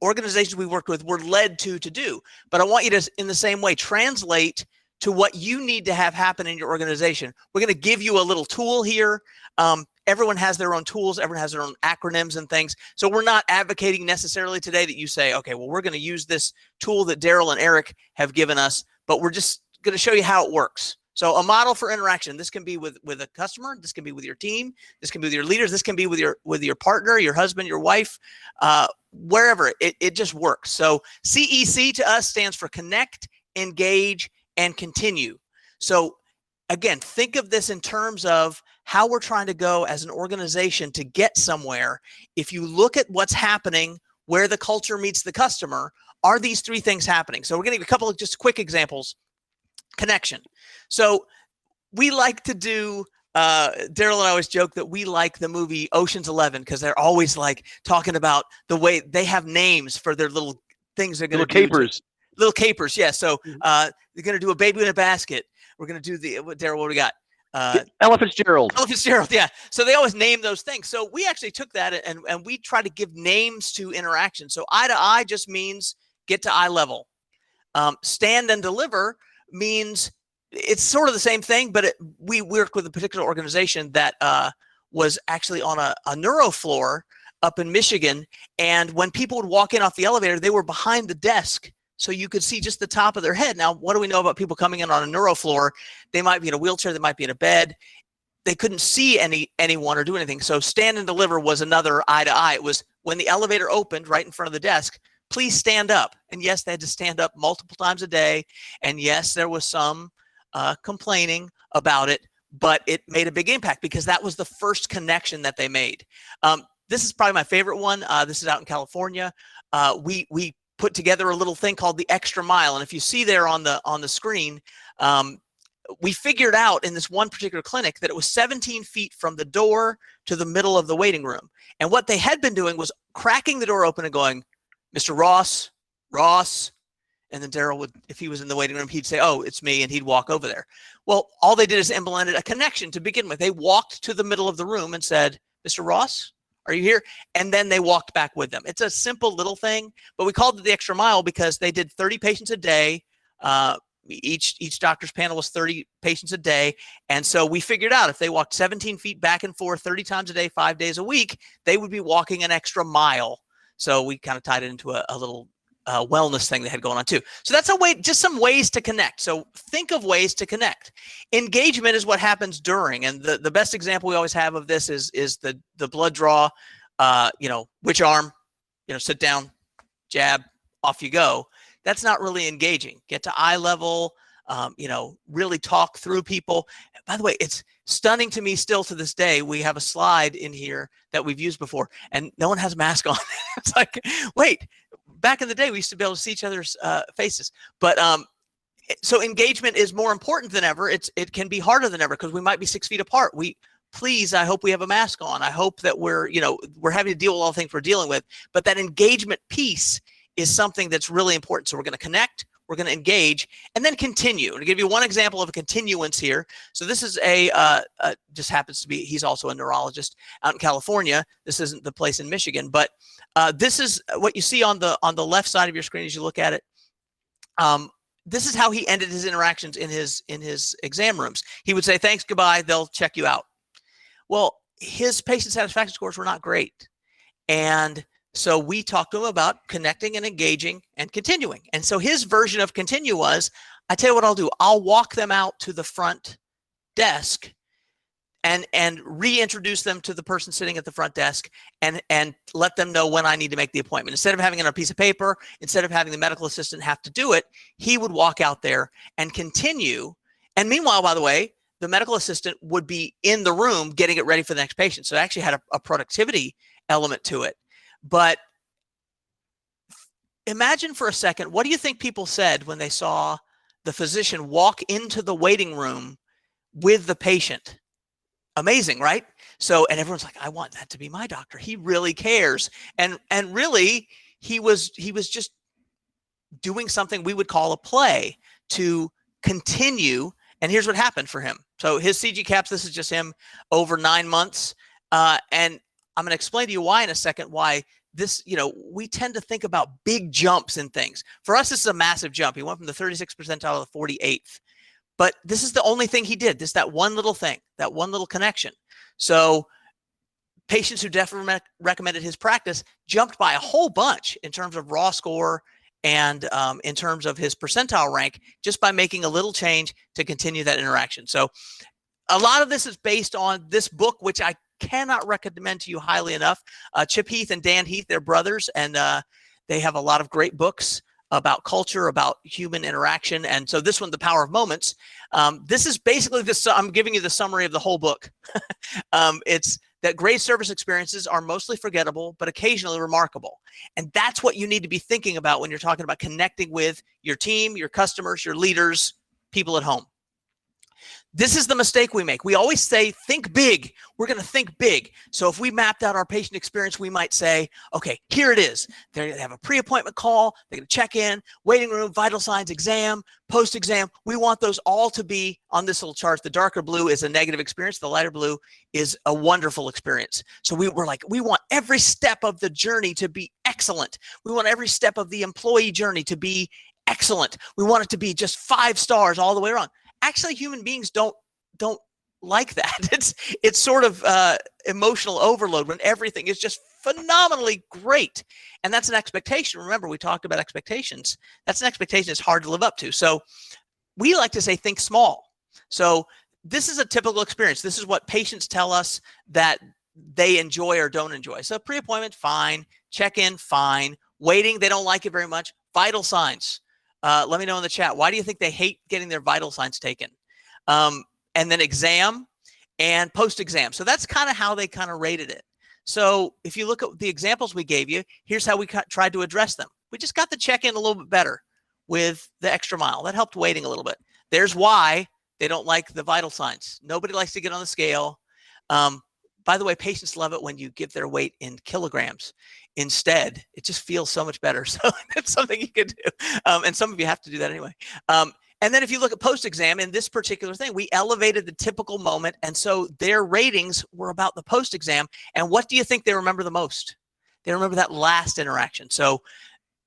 organizations we worked with were led to do. But I want you to, in the same way, translate to what you need to have happen in your organization. We're going to give you a little tool here. Everyone has their own tools. Everyone has their own acronyms and things. So we're not advocating necessarily today that you say, okay, well, we're going to use this tool that Daryl and Eric have given us, but we're just going to show you how it works. So a model for interaction. This can be with a customer. This can be with your team. This can be with your leaders. This can be with your partner, your husband, your wife, wherever. It just works. So CEC to us stands for connect, engage, and continue. So again, think of this in terms of how we're trying to go as an organization to get somewhere. If you look at what's happening, where the culture meets the customer, are these three things happening? So we're going to give a couple of just quick examples. Connection. So we like to do, Daryl and I always joke that we like the movie Ocean's 11 because they're always like talking about the way they have names for their little things they're going to do. Little capers. Yeah. So they're going to do a baby in a basket. We're going to do Daryl, what do we got? Ella Fitzgerald. Ella Fitzgerald, yeah. So they always name those things. So we actually took that and we try to give names to interaction. So eye to eye just means get to eye level. Stand and deliver means it's sort of the same thing, but we worked with a particular organization that was actually on a neuro floor up in Michigan. And when people would walk in off the elevator, they were behind the desk. So you could see just the top of their head. Now, what do we know about people coming in on a neuro floor? They might be in a wheelchair. They might be in a bed. They couldn't see anyone or do anything. So stand and deliver was another eye to eye. It was when the elevator opened right in front of the desk, please stand up. And yes, they had to stand up multiple times a day. And yes, there was some complaining about it, but it made a big impact because that was the first connection that they made. This is probably my favorite one. This is out in California. We put together a little thing called the extra mile. And if you see there on the screen, we figured out in this one particular clinic that it was 17 feet from the door to the middle of the waiting room. And what they had been doing was cracking the door open and going, Mr. Ross, and then Daryl would, if he was in the waiting room, he'd say, oh, it's me, and he'd walk over there. Well, all they did is implemented a connection to begin with. They walked to the middle of the room and said, Mr. Ross, are you here? And then they walked back with them. It's a simple little thing, but we called it the extra mile because they did 30 patients a day. Each doctor's panel was 30 patients a day. And so we figured out if they walked 17 feet back and forth 30 times a day, 5 days a week, they would be walking an extra mile. So we kind of tied it into a little wellness thing they had going on too. So that's a way, just some ways to connect. So think of ways to connect. Engagement is what happens during. And the best example we always have of this is the blood draw, which arm, sit down, jab, off you go. That's not really engaging. Get to eye level, really talk through people. By the way, it's stunning to me still to this day. We have a slide in here that we've used before and no one has a mask on. It's like, wait, back in the day, we used to be able to see each other's faces. But so engagement is more important than ever. It can be harder than ever because we might be 6 feet apart. Please, I hope we have a mask on. I hope that we're having to deal with all the things we're dealing with. But that engagement piece is something that's really important. So we're going to connect, we're going to engage, and then continue. And to give you one example of a continuance here. So this is just happens to be, he's also a neurologist out in California. This isn't the place in Michigan, but this is what you see on the left side of your screen as you look at it. This is how he ended his interactions in his exam rooms. He would say, thanks, goodbye, they'll check you out. Well, his patient satisfaction scores were not great. And so we talked to him about connecting and engaging and continuing. And so his version of continue was, I tell you what I'll do. I'll walk them out to the front desk and reintroduce them to the person sitting at the front desk and let them know when I need to make the appointment. Instead of having it on a piece of paper, instead of having the medical assistant have to do it, he would walk out there and continue. And meanwhile, by the way, the medical assistant would be in the room getting it ready for the next patient. So it actually had a productivity element to it. But imagine for a second, what do you think people said when they saw the physician walk into the waiting room with the patient? Amazing, right? So, and everyone's like, I want that to be my doctor. He really cares. And really, he was just doing something we would call a play to continue. And here's what happened for him. So his CG caps, this is just him over 9 months. And I'm going to explain to you why in a second, why this, we tend to think about big jumps in things. For us, this is a massive jump. He went from the 36th percentile to the 48th. But this is the only thing he did, that one little thing, that one little connection. So patients who definitely recommended his practice jumped by a whole bunch in terms of raw score and in terms of his percentile rank, just by making a little change to continue that interaction. So a lot of this is based on this book, which I cannot recommend to you highly enough. Chip Heath and Dan Heath, they're brothers, and they have a lot of great books about culture, about human interaction. And so this one, The Power of Moments, this is basically this. I'm giving you the summary of the whole book. It's that great service experiences are mostly forgettable, but occasionally remarkable. And that's what you need to be thinking about when you're talking about connecting with your team, your customers, your leaders, people at home. This is the mistake we make. We always say, think big. We're going to think big. So if we mapped out our patient experience, we might say, okay, here it is. They're going to have a pre-appointment call. They're going to check in, waiting room, vital signs, exam, post-exam. We want those all to be on this little chart. The darker blue is a negative experience. The lighter blue is a wonderful experience. So we're like, we want every step of the journey to be excellent. We want every step of the employee journey to be excellent. We want it to be just 5 stars all the way around. Actually, human beings don't like that. It's sort of emotional overload when everything is just phenomenally great. And that's an expectation. Remember, we talked about expectations. That's an expectation that's hard to live up to. So we like to say, think small. So this is a typical experience. This is what patients tell us that they enjoy or don't enjoy. So pre-appointment, fine. Check-in, fine. Waiting, they don't like it very much. Vital signs. Let me know in the chat. Why do you think they hate getting their vital signs taken? And then exam and post-exam. So that's kind of how they kind of rated it. So if you look at the examples we gave you, here's how we tried to address them. We just got the check-in a little bit better with the extra mile. That helped waiting a little bit. There's why they don't like the vital signs. Nobody likes to get on the scale. By the way, patients love it when you give their weight in kilograms. Instead, it just feels so much better. So that's something you can do. And some of you have to do that anyway. And then if you look at post-exam in this particular thing, we elevated the typical moment. And so their ratings were about the post-exam. And what do you think they remember the most? They remember that last interaction. So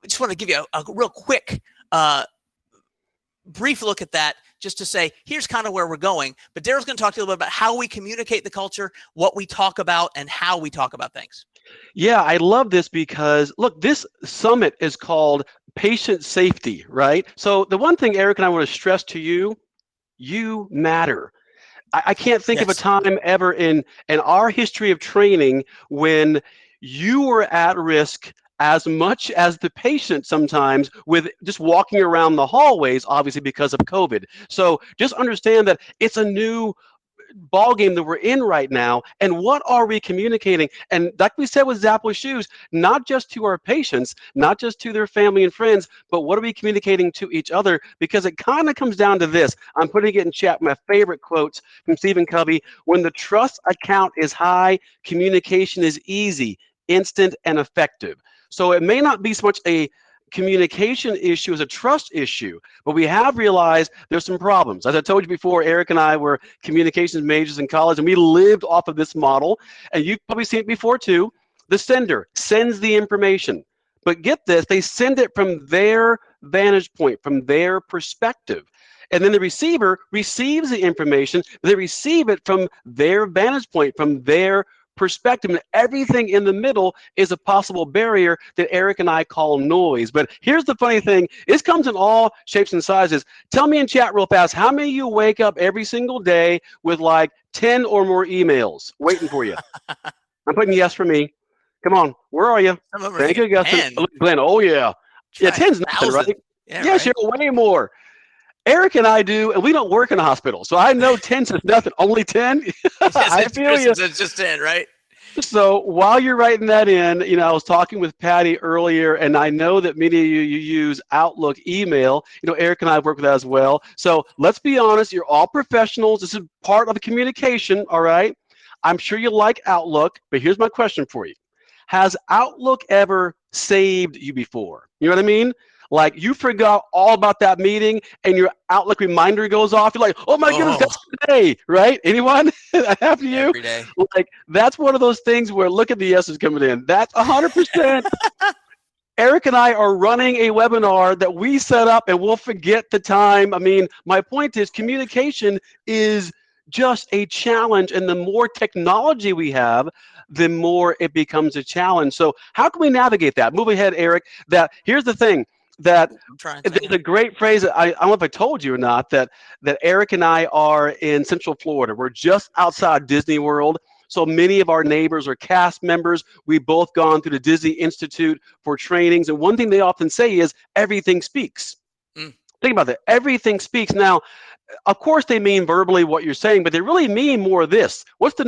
I just want to give you a real quick, brief look at that, just to say, here's kind of where we're going. But Daryl's going to talk to you a little bit about how we communicate the culture, what we talk about, and how we talk about things. Yeah, I love this because, look, this summit is called Patient Safety, right? So the one thing, Eric, and I want to stress to you, you matter. I can't think of a time ever in our history of training when you were at risk as much as the patient sometimes with just walking around the hallways, obviously because of COVID. So just understand that it's a new ball game that we're in right now, and what are we communicating? And like we said with Zappos shoes, not just to our patients, not just to their family and friends, but what are we communicating to each other? Because it kind of comes down to this. I'm putting it in chat, my favorite quotes from Stephen Covey: when the trust account is high, communication is easy, instant, and effective. So it may not be so much a communication issue is a trust issue, but we have realized there's some problems. As I told you before, Eric and I were communications majors in college, and we lived off of this model, and you've probably seen it before too. The sender sends the information, but get this, they send it from their vantage point, from their perspective. And then the receiver receives the information, but they receive it from their vantage point, from their perspective, and everything in the middle is a possible barrier that Eric and I call noise. But here's the funny thing, this comes in all shapes and sizes. Tell me in chat real fast, how many of you wake up every single day with like 10 or more emails waiting for you? I'm putting yes for me. Come on, where are you? Thank you, Augustine. Glenn, oh yeah. Yeah, 10's nothing, right? Yeah, yes, right. You're way more. Eric and I do, and we don't work in a hospital, so I know 10 is nothing. Only 10? I feel you. It's just 10, right? So while you're writing that in, I was talking with Patty earlier, and I know that many of you use Outlook email. Eric and I work with that as well. So let's be honest, you're all professionals. This is part of communication, all right? I'm sure you like Outlook, but here's my question for you. Has Outlook ever saved you before? You know what I mean? Like you forgot all about that meeting and your Outlook reminder goes off. You're like, oh my goodness, that's today, right? Anyone? After you? Every day. Like that's one of those things where look at the yeses coming in. That's 100%. Eric and I are running a webinar that we set up and we'll forget the time. I mean, my point is communication is just a challenge, and the more technology we have, the more it becomes a challenge. So how can we navigate that? Move ahead, Eric. Here's the thing. There's a great phrase that I don't know if I told you or not, that Eric and I are in Central Florida. We're just outside Disney World. So many of our neighbors are cast members. We've both gone through the Disney Institute for trainings. And one thing they often say is everything speaks. Think about that. Everything speaks. Now, of course, they mean verbally what you're saying, but they really mean more of this. What's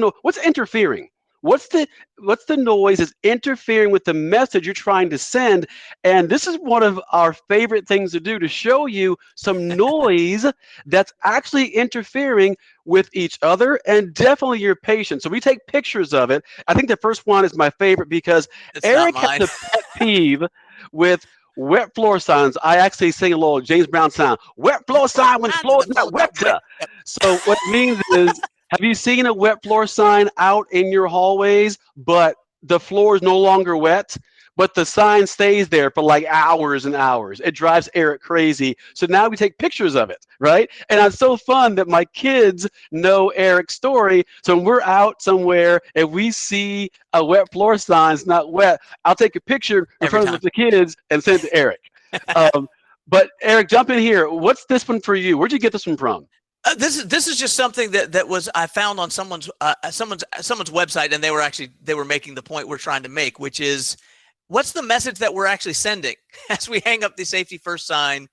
interfering? What's the noise that's interfering with the message you're trying to send? And this is one of our favorite things to do, to show you some noise that's actually interfering with each other and definitely your patient. So we take pictures of it. I think the first one is my favorite because Eric has a pet peeve with wet floor signs. I actually sing a little James Brown sound. Wet floor sign when floor's not wet. So what it means is, have you seen a wet floor sign out in your hallways, but the floor is no longer wet, but the sign stays there for like hours and hours? It drives Eric crazy. So now we take pictures of it, right? And it's so fun that my kids know Eric's story. So when we're out somewhere and we see a wet floor sign, it's not wet, I'll take a picture in front of the kids and send it to Eric. But Eric, jump in here. What's this one for you? Where'd you get this one from? This is just something that was I found on someone's website, and they were making the point we're trying to make, which is, what's the message that we're actually sending as we hang up the safety first sign?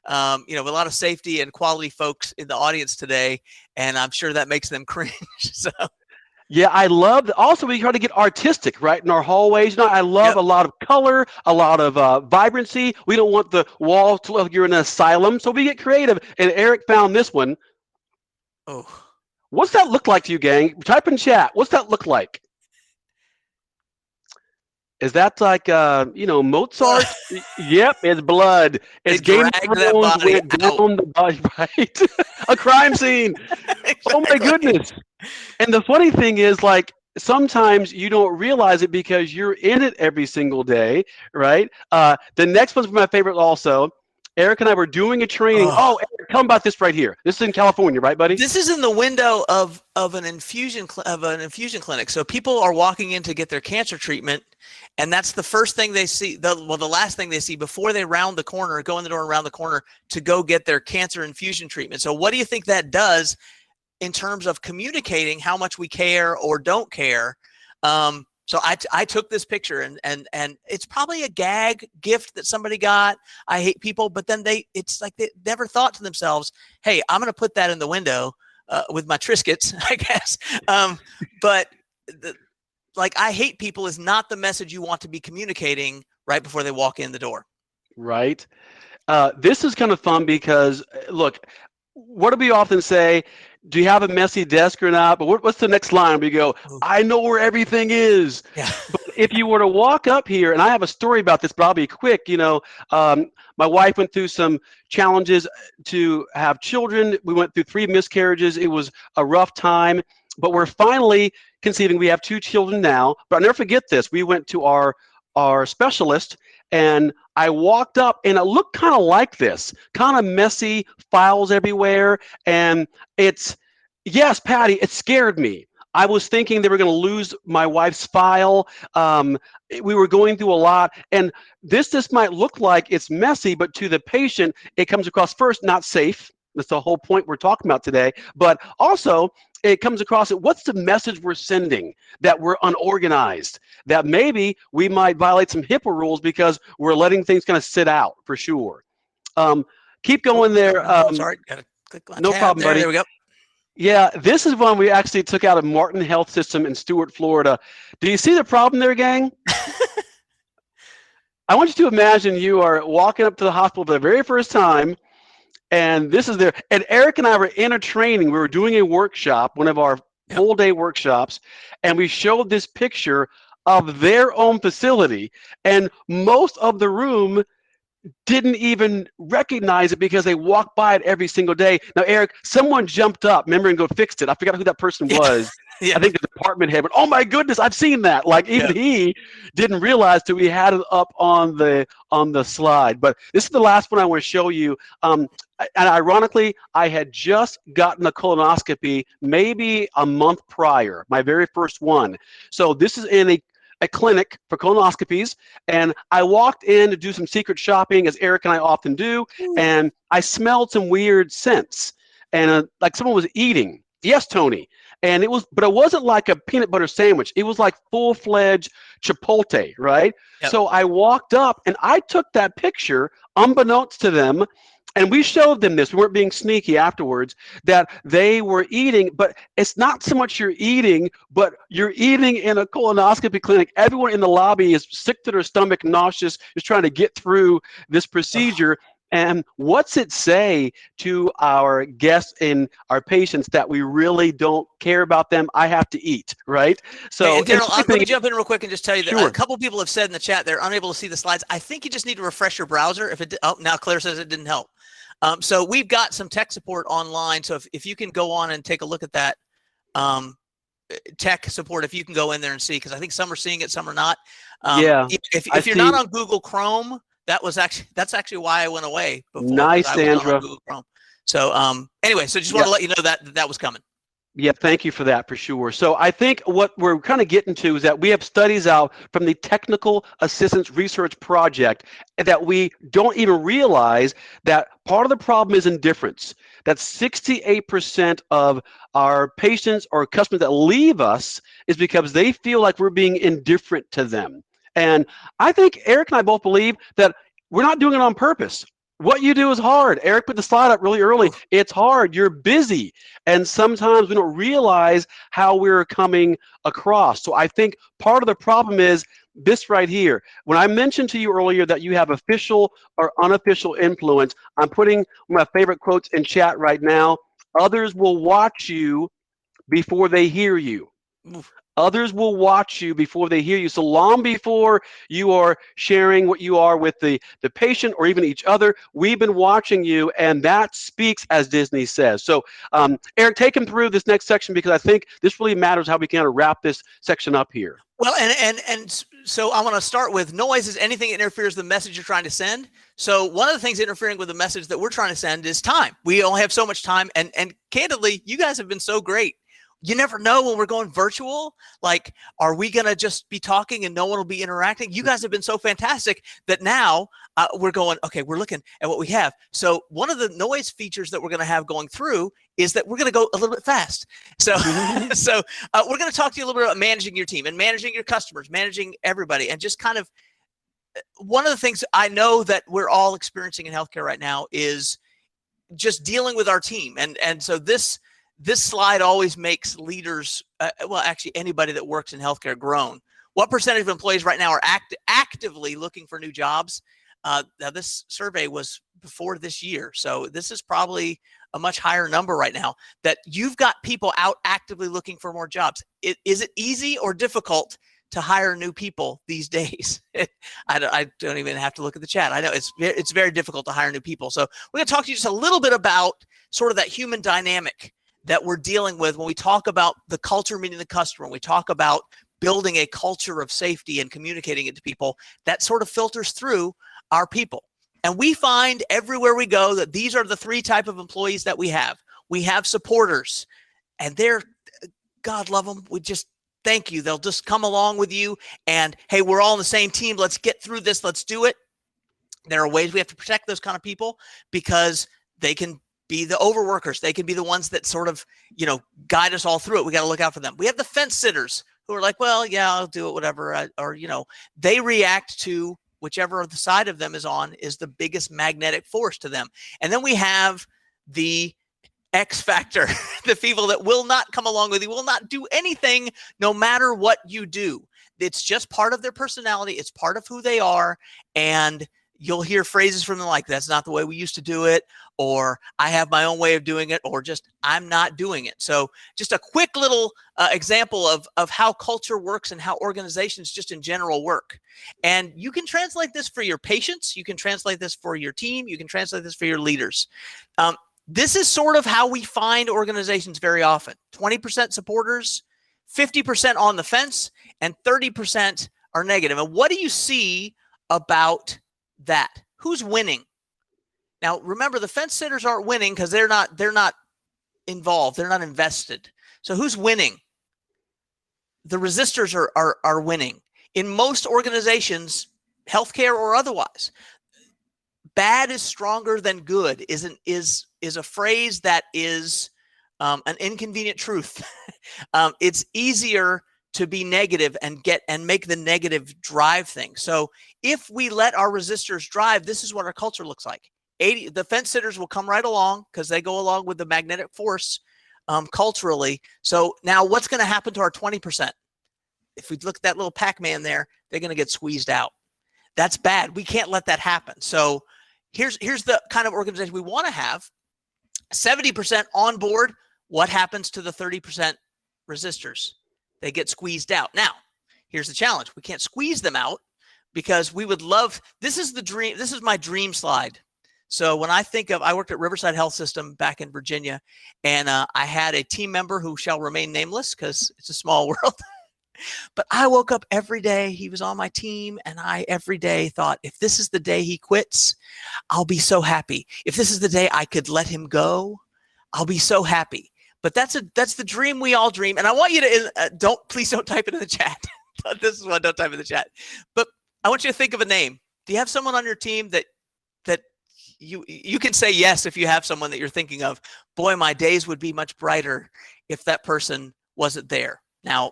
A lot of safety and quality folks in the audience today, and I'm sure that makes them cringe. So. Yeah, I love also we try to get artistic, right, in our hallways. I love a lot of color, a lot of vibrancy. We don't want the wall to look like you're in an asylum, so we get creative. And Eric found this one. Oh, what's that look like to you, gang? Type in chat. What's that look like? Is that like Mozart? Yep, it's blood. It's Game of Thrones went down the body, right? A crime scene. Exactly. Oh my goodness. And the funny thing is, like, sometimes you don't realize it because you're in it every single day, right? The next one's my favorite also. Eric and I were doing a training. Oh, Eric, tell me about this right here. This is in California, right, buddy? This is in the window of an infusion clinic. So people are walking in to get their cancer treatment, and that's the first thing they see. The last thing they see before they round the corner, go in the door and round the corner to go get their cancer infusion treatment. So what do you think that does in terms of communicating how much we care or don't care? So I took this picture, and it's probably a gag gift that somebody got. I hate people, but then it's like they never thought to themselves, hey, I'm going to put that in the window with my Triscuits, I guess. But I hate people is not the message you want to be communicating right before they walk in the door. Right. This is kind of fun because, look, what do we often say? Do you have a messy desk or not? But what's the next line? We go, I know where everything is. Yeah. But if you were to walk up here, and I have a story about this, but I'll be quick. My wife went through some challenges to have children. We went through 3 miscarriages. It was a rough time, but we're finally conceiving. We have 2 children now. But I'll never forget this. We went to our specialist, and I walked up, and it looked kind of like this, kind of messy, files everywhere, and yes, Patty, it scared me. I was thinking they were going to lose my wife's file. We were going through a lot, and this might look like it's messy, but to the patient, it comes across first not safe. That's the whole point we're talking about today. But also, it comes across what's the message we're sending, that we're unorganized, that maybe we might violate some HIPAA rules because we're letting things kind of sit out for sure. Keep going there. Sorry, gotta click on no tab problem, there. buddy. There we go. Yeah, this is one we actually took out of Martin Health System in Stuart, Florida. Do you see the problem there, gang? I want you to imagine you are walking up to the hospital for the very first time, and this is there. And Eric and I were in a training. We were doing a workshop, one of our full-day workshops, and we showed this picture of their own facility, and most of the room didn't even recognize it because they walked by it every single day. Now, Eric, someone jumped up, remember, and go fixed it. I forgot who that person was. Yeah. I think the department head went, "Oh my goodness, I've seen that." Like even he didn't realize till we had it up on the slide. But this is the last one I want to show you. And ironically, I had just gotten a colonoscopy maybe a month prior, my very first one. So this is in a clinic for colonoscopies, and I walked in to do some secret shopping, as Eric and I often do, and I smelled some weird scents, and like someone was eating. Yes, Tony. And but it wasn't like a peanut butter sandwich. It was like full-fledged Chipotle, right? Yep. So I walked up, and I took that picture, unbeknownst to them, and we showed them this. We weren't being sneaky afterwards, that they were eating, but it's not so much you're eating, but you're eating in a colonoscopy clinic. Everyone in the lobby is sick to their stomach, nauseous, is trying to get through this procedure. And what's it say to our guests and our patients that we really don't care about them? I have to eat, right? So, hey, Daryl, let me jump in real quick and just tell you that sure. A couple people have said in the chat they're unable to see the slides. I think you just need to refresh your browser. Now Claire says it didn't help. So we've got some tech support online. So if you can go on and take a look at that tech support, if you can go in there and see, because I think some are seeing it, some are not. If you're not on Google Chrome, that's actually why I went away before. Nice, Sandra. So anyway, so just want to let you know that was coming. Yeah, thank you for that, for sure. So I think what we're kind of getting to is that we have studies out from the Technical Assistance Research Project that we don't even realize that part of the problem is indifference. That 68% of our patients or customers that leave us is because they feel like we're being indifferent to them. And I think Eric and I both believe that we're not doing it on purpose. What you do is hard. Eric put the slide up really early. It's hard. You're busy. And sometimes we don't realize how we're coming across. So I think part of the problem is this right here. When I mentioned to you earlier that you have official or unofficial influence, I'm putting my favorite quotes in chat right now. Others will watch you before they hear you. Others will watch you before they hear you. So long before you are sharing what you are with the patient or even each other, we've been watching you, and that speaks, as Disney says. So Eric, take him through this next section, because I think this really matters how we kind of wrap this section up here. Well, and so I want to start with noise is anything that interferes with the message you're trying to send. So one of the things interfering with the message that we're trying to send is time. We only have so much time, and candidly, you guys have been so great. You never know when we're going virtual, like, are we going to just be talking and no one will be interacting? You guys have been so fantastic that now we're going, okay, we're looking at what we have. So one of the noise features that we're going to have going through is that we're going to go a little bit fast. So, we're going to talk to you a little bit about managing your team and managing your customers, managing everybody, and just kind of one of the things I know that we're all experiencing in healthcare right now is just dealing with our team. And so this slide always makes leaders, well, actually anybody that works in healthcare, groan. What percentage of employees right now are actively looking for new jobs? Now this survey was before this year, so this is probably a much higher number right now, that you've got people out actively looking for more jobs. Is it easy or difficult to hire new people these days. I don't even have to look at the chat. I know it's very difficult to hire new people. So we're going to talk to you just a little bit about sort of that human dynamic that we're dealing with when we talk about the culture meeting the customer, when we talk about building a culture of safety and communicating it to people. That sort of filters through our people. And we find everywhere we go that these are the three type of employees that we have. We have supporters, and they're, God love them. We just thank you. They'll just come along with you and, hey, we're all on the same team. Let's get through this. Let's do it. There are ways we have to protect those kind of people because they can be the overworkers. They can be the ones that sort of, guide us all through it. We got to look out for them. We have the fence sitters who are like, well, yeah, I'll do it, whatever. They react to whichever the side of them is on is the biggest magnetic force to them. And then we have the X factor, the people that will not come along with you, will not do anything no matter what you do. It's just part of their personality. It's part of who they are. And you'll hear phrases from them like, that's not the way we used to do it, or I have my own way of doing it, or just I'm not doing it. So just a quick little example of how culture works and how organizations just in general work. And you can translate this for your patients. You can translate this for your team. You can translate this for your leaders. This is sort of how we find organizations very often. 20% supporters, 50% on the fence, and 30% are negative. And what do you see about that? Who's winning? Now, remember, the fence sitters aren't winning because they're not involved. They're not invested. So who's winning? The resistors are winning. In most organizations, healthcare or otherwise, bad is stronger than good is a phrase that is an inconvenient truth. It's easier to be negative and make the negative drive thing. So if we let our resistors drive, this is what our culture looks like. The fence sitters will come right along because they go along with the magnetic force culturally. So now what's going to happen to our 20%? If we look at that little Pac-Man there, they're going to get squeezed out. That's bad. We can't let that happen. So here's the kind of organization we want to have. 70% on board. What happens to the 30% resistors? They get squeezed out. Now, here's the challenge. We can't squeeze them out because we would love, this is the dream. This is my dream slide. So when I think of, I worked at Riverside Health System back in Virginia, and I had a team member who shall remain nameless because it's a small world. But I woke up every day, he was on my team, and I every day thought, if this is the day he quits, I'll be so happy. If this is the day I could let him go, I'll be so happy. But that's the dream we all dream. And I want you to, please don't type it in the chat. This is why don't type in the chat. But I want you to think of a name. Do you have someone on your team that you can say yes if you have someone that you're thinking of? Boy, my days would be much brighter if that person wasn't there. Now,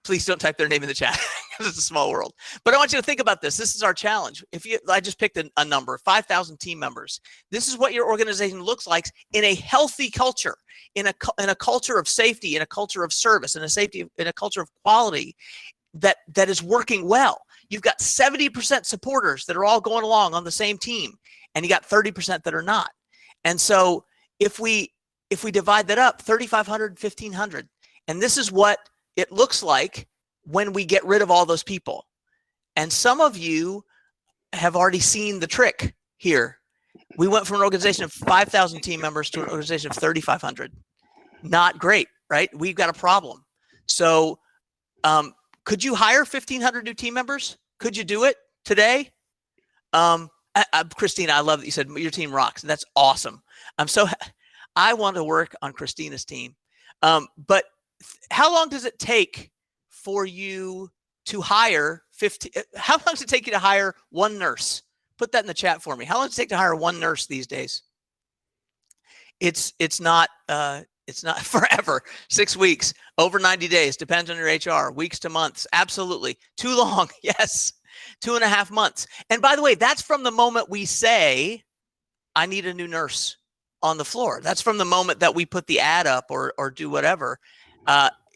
please don't type their name in the chat because it's a small world. But I want you to think about this. This is our challenge. I just picked a number, 5,000 team members. This is what your organization looks like in a healthy culture, in a culture of safety, in a culture of service, in a culture of quality that is working well. You've got 70% supporters that are all going along on the same team, and you got 30% that are not. And so if we divide that up, 3,500, 1,500, and this is what it looks like when we get rid of all those people. And some of you have already seen the trick here. We went from an organization of 5,000 team members to an organization of 3,500. Not great, right? We've got a problem. So could you hire 1,500 new team members? Could you do it today? Christina, I love that you said your team rocks. That's awesome. I want to work on Christina's team. But how long does it take for you to hire 50? How long does it take you to hire one nurse? Put that in the chat for me. How long does it take to hire one nurse these days? It's not forever. 6 weeks, over 90 days, depends on your HR, weeks to months. Absolutely. Too long. Yes. 2.5 months. And by the way, that's from the moment we say, I need a new nurse on the floor. That's from the moment that we put the ad up or do whatever.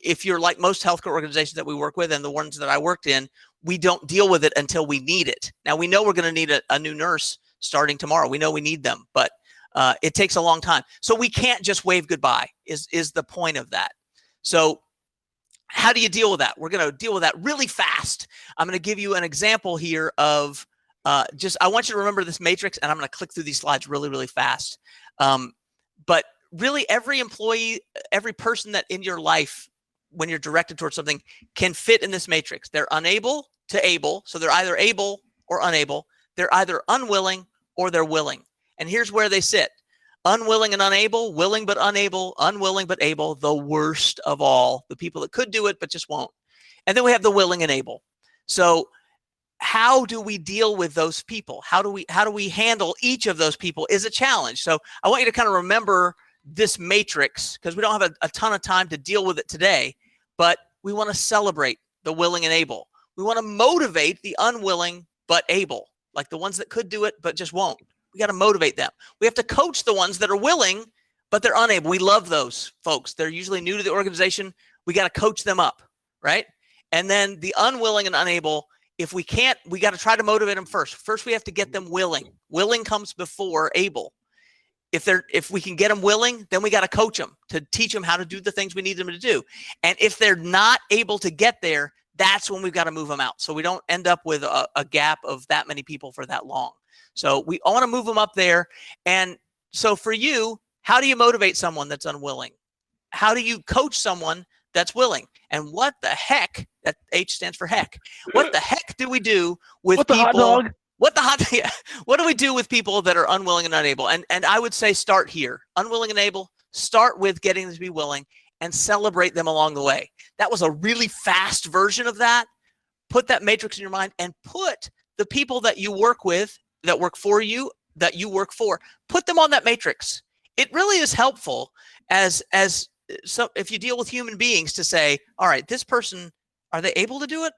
If you're like most healthcare organizations that we work with and the ones that I worked in, we don't deal with it until we need it. Now, we know we're going to need a new nurse starting tomorrow. We know we need them, but it takes a long time. So we can't just wave goodbye is the point of that. So how do you deal with that? We're going to deal with that really fast. I'm going to give you an example here of I want you to remember this matrix, and I'm going to click through these slides really, really fast. But really, every employee, every person that in your life, when you're directed towards something, can fit in this matrix. They're unable to able. So they're either able or unable. They're either unwilling or they're willing. And here's where they sit. Unwilling and unable, willing but unable, unwilling but able, the worst of all, the people that could do it but just won't. And then we have the willing and able. So how do we deal with those people? How do we handle each of those people is a challenge. So I want you to kind of remember this matrix, because we don't have a ton of time to deal with it today, but we want to celebrate the willing and able. We want to motivate the unwilling but able, like the ones that could do it but just won't. We got to motivate them. We have to coach the ones that are willing but they're unable. We love those folks. They're usually new to the organization. We got to coach them up, right? And then the unwilling and unable, if we can't, we got to try to motivate them first. First, we have to get them willing. Willing comes before able. If we can get them willing, then we got to coach them to teach them how to do the things we need them to do. And if they're not able to get there, that's when we've got to move them out. So we don't end up with a gap of that many people for that long. So we want to move them up there. And so for you, how do you motivate someone that's unwilling? How do you coach someone that's willing? And what the heck, that H stands for heck. What the heck do we do with people? Hot dog? What do we do with people that are unwilling and unable? And I would say start here. Unwilling and able, start with getting them to be willing and celebrate them along the way. That was a really fast version of that. Put that matrix in your mind and put the people that you work with, that work for you, that you work for, put them on that matrix. It really is helpful so if you deal with human beings to say, all right, this person, are they able to do it?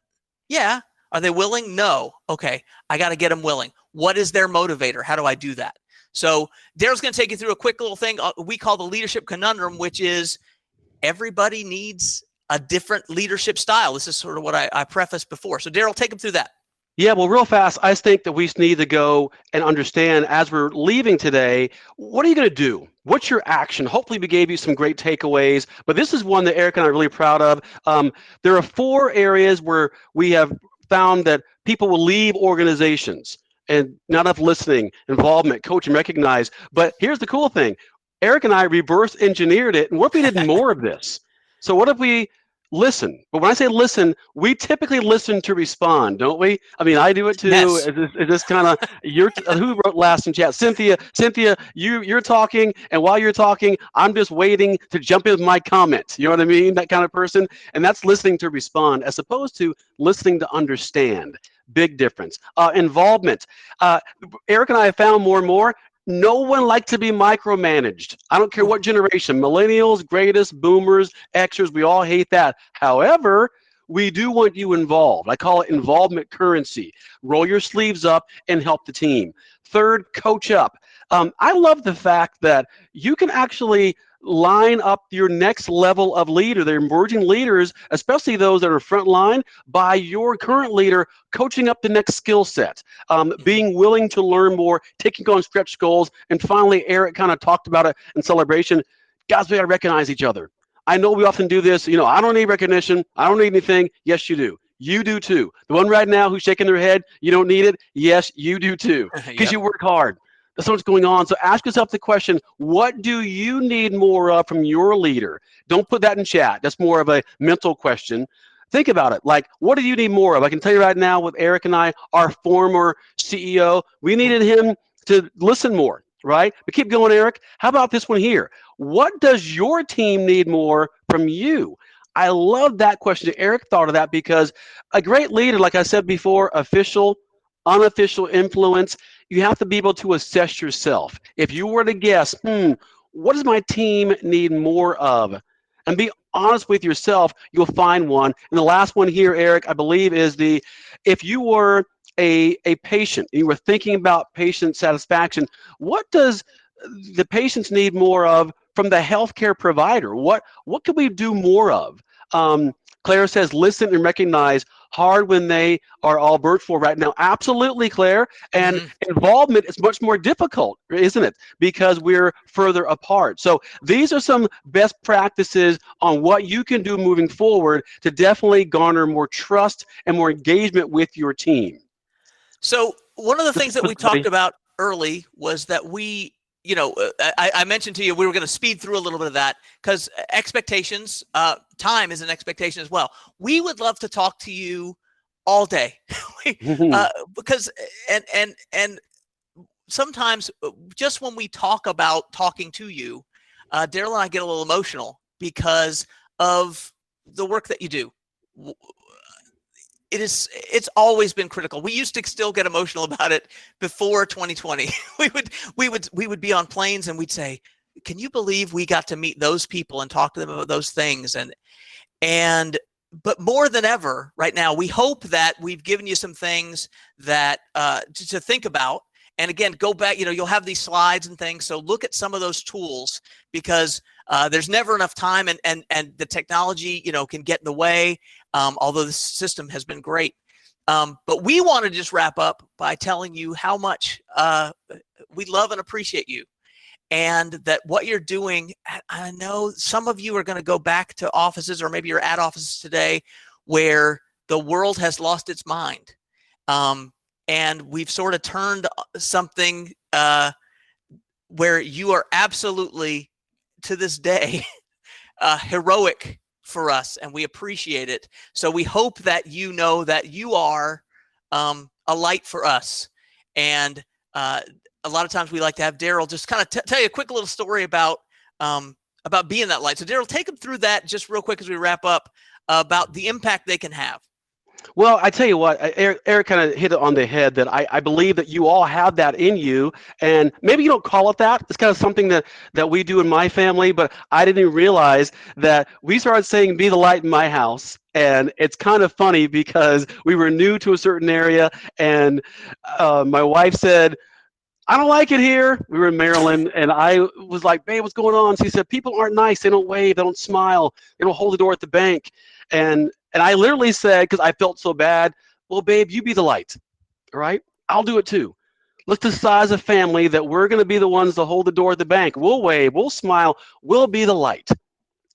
Yeah. Are they willing? No. Okay. I got to get them willing. What is their motivator? How do I do that? So Daryl's going to take you through a quick little thing we call the Leadership Conundrum, which is everybody needs a different leadership style. This is sort of what I prefaced before. So Daryl, take them through that. Yeah, well, real fast, I think that we need to go and understand as we're leaving today, what are you going to do? What's your action? Hopefully we gave you some great takeaways, but this is one that Eric and I are really proud of. There are 4 areas where we have found that people will leave organizations and not enough listening, involvement, coaching, recognize. But here's the cool thing. Eric and I reverse engineered it. And what if we did more of this? So what if we listen? But when I say listen, we typically listen to respond, don't we? I mean, I do it too. Yes. Is this kind of who wrote last in chat? Cynthia, you're talking, and while you're talking, I'm just waiting to jump in with my comment. You know what I mean? That kind of person. And that's listening to respond as opposed to listening to understand. Big difference. Involvement. Eric and I have found more and more, no one likes to be micromanaged. I don't care what generation, millennials, greatest, boomers, Xers, we all hate that. However, we do want you involved. I call it involvement currency. Roll your sleeves up and help the team. Third, coach up. I love the fact that you can actually line up your next level of leader, the emerging leaders, especially those that are frontline, by your current leader coaching up the next skill set, being willing to learn more, taking on stretch goals, and finally, Eric kind of talked about it in celebration. Guys, we got to recognize each other. I know we often do this. I don't need recognition. I don't need anything. Yes, you do. You do too. The one right now who's shaking their head, you don't need it. Yes, you do too, because you work hard. That's what's going on. So ask yourself the question, what do you need more of from your leader? Don't put that in chat. That's more of a mental question. Think about it. Like, what do you need more of? I can tell you right now with Eric and I, our former CEO, we needed him to listen more, right? But keep going, Eric. How about this one here? What does your team need more from you? I love that question. Eric thought of that because a great leader, like I said before, official, unofficial influence, you have to be able to assess yourself. If you were to guess, what does my team need more of? And be honest with yourself, you'll find one. And the last one here, Eric, I believe is if you were a patient, and you were thinking about patient satisfaction, what does the patients need more of from the healthcare provider? What could we do more of? Claire says, listen and recognize, hard when they are all virtual right now. Absolutely, Claire. And involvement is much more difficult, isn't it? Because we're further apart. So these are some best practices on what you can do moving forward to definitely garner more trust and more engagement with your team. So one of the things that we talked Buddy. about early was that I mentioned to you we were going to speed through a little bit of that because expectations, time is an expectation as well. We would love to talk to you all day because and sometimes just when we talk about talking to you, Daryl and I get a little emotional because of the work that you do. It's always been critical. We used to still get emotional about it before 2020. we would be on planes and we'd say, can you believe we got to meet those people and talk to them about those things? But more than ever right now, we hope that we've given you some things that to think about. And again, go back, you'll have these slides and things. So look at some of those tools because there's never enough time and the technology, can get in the way. Although the system has been great. But we want to just wrap up by telling you how much we love and appreciate you. And that what you're doing, I know some of you are going to go back to offices or maybe you're at offices today where the world has lost its mind. And we've sort of turned something where you are absolutely, to this day, heroic for us, and we appreciate it. So we hope that you know that you are a light for us. And a lot of times we like to have Daryl just kind of tell you a quick little story about being that light. So Daryl, take them through that just real quick as we wrap up about the impact they can have. Well, I tell you what, Eric kind of hit it on the head that I believe that you all have that in you, and maybe you don't call it that. It's kind of something that we do in my family, but I didn't even realize that we started saying "be the light" in my house, and it's kind of funny because we were new to a certain area, and my wife said, I don't like it here. We were in Maryland, and I was like, babe, what's going on? She said, people aren't nice. They don't wave. They don't smile. They don't hold the door at the bank. And I literally said, because I felt so bad, well, babe, you be the light, all right? I'll do it too. Look the size of family that we're going to be the ones to hold the door at the bank. We'll wave. We'll smile. We'll be the light. You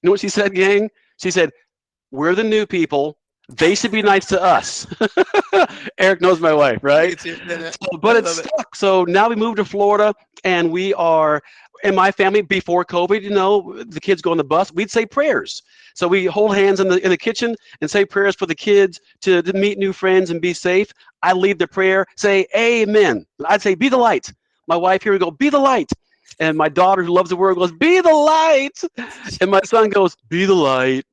know what she said, gang? She said, we're the new people. They should be nice to us. Eric knows my wife, right? But it's stuck. So now we moved to Florida, and we are, in my family, before COVID, the kids go on the bus, we'd say prayers. So we hold hands in the kitchen and say prayers for the kids to meet new friends and be safe. I lead the prayer, say amen. I'd say, be the light. My wife here would go, be the light. And my daughter, who loves the word, goes, be the light. And my son goes, be the light.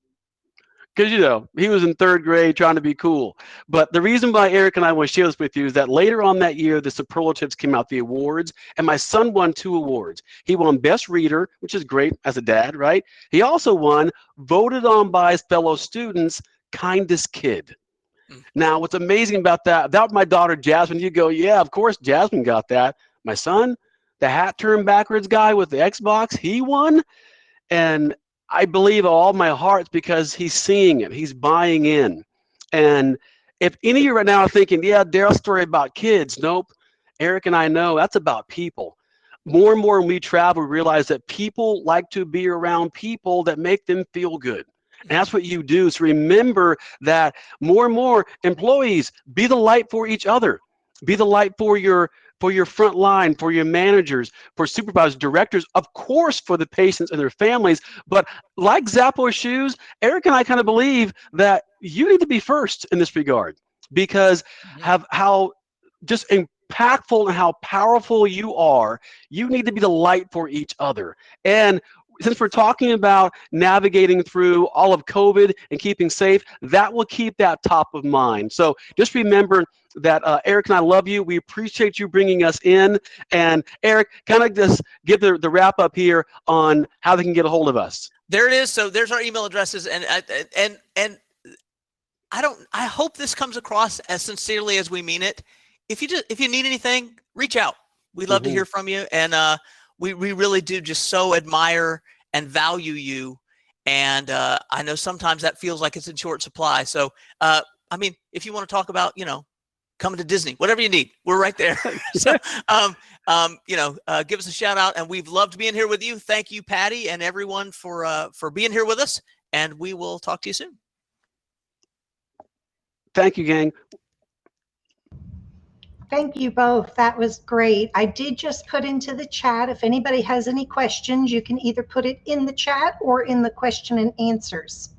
Because, he was in third grade trying to be cool. But the reason why Eric and I want to share this with you is that later on that year, the superlatives came out, the awards, and my son won 2 awards. He won Best Reader, which is great as a dad, right? He also won, voted on by his fellow students, Kindest Kid. Now, what's amazing about that my daughter, Jasmine, you go, yeah, of course, Jasmine got that. My son, the hat turned backwards guy with the Xbox, he won. And I believe all my heart because he's seeing it. He's buying in. And if any of you right now are thinking, yeah, Daryl's story about kids, nope. Eric and I know that's about people. More and more when we travel, we realize that people like to be around people that make them feel good. And that's what you do. So remember that more and more employees, be the light for each other. Be the light for your front line, for your managers, for supervisors, directors, of course, for the patients and their families. But like Zappos shoes, Eric and I kind of believe that you need to be first in this regard because how just impactful and how powerful you are, you need to be the light for each other. And since we're talking about navigating through all of COVID and keeping safe, that will keep that top of mind. So just remember that Eric and I love you. We appreciate you bringing us in. And Eric, kind of just give the wrap up here on how they can get a hold of us. There it is. So there's our email addresses, and I hope this comes across as sincerely as we mean it. If you need anything, reach out. We'd love to hear from you, and we really do just so admire and value you. And I know sometimes that feels like it's in short supply. So I mean, if you want to talk about, coming to Disney, whatever you need, we're right there. So, give us a shout out, and we've loved being here with you. Thank you, Patty, and everyone for being here with us, and we will talk to you soon. Thank you, gang. Thank you both. That was great. I did just put into the chat. If anybody has any questions, you can either put it in the chat or in the question and answers.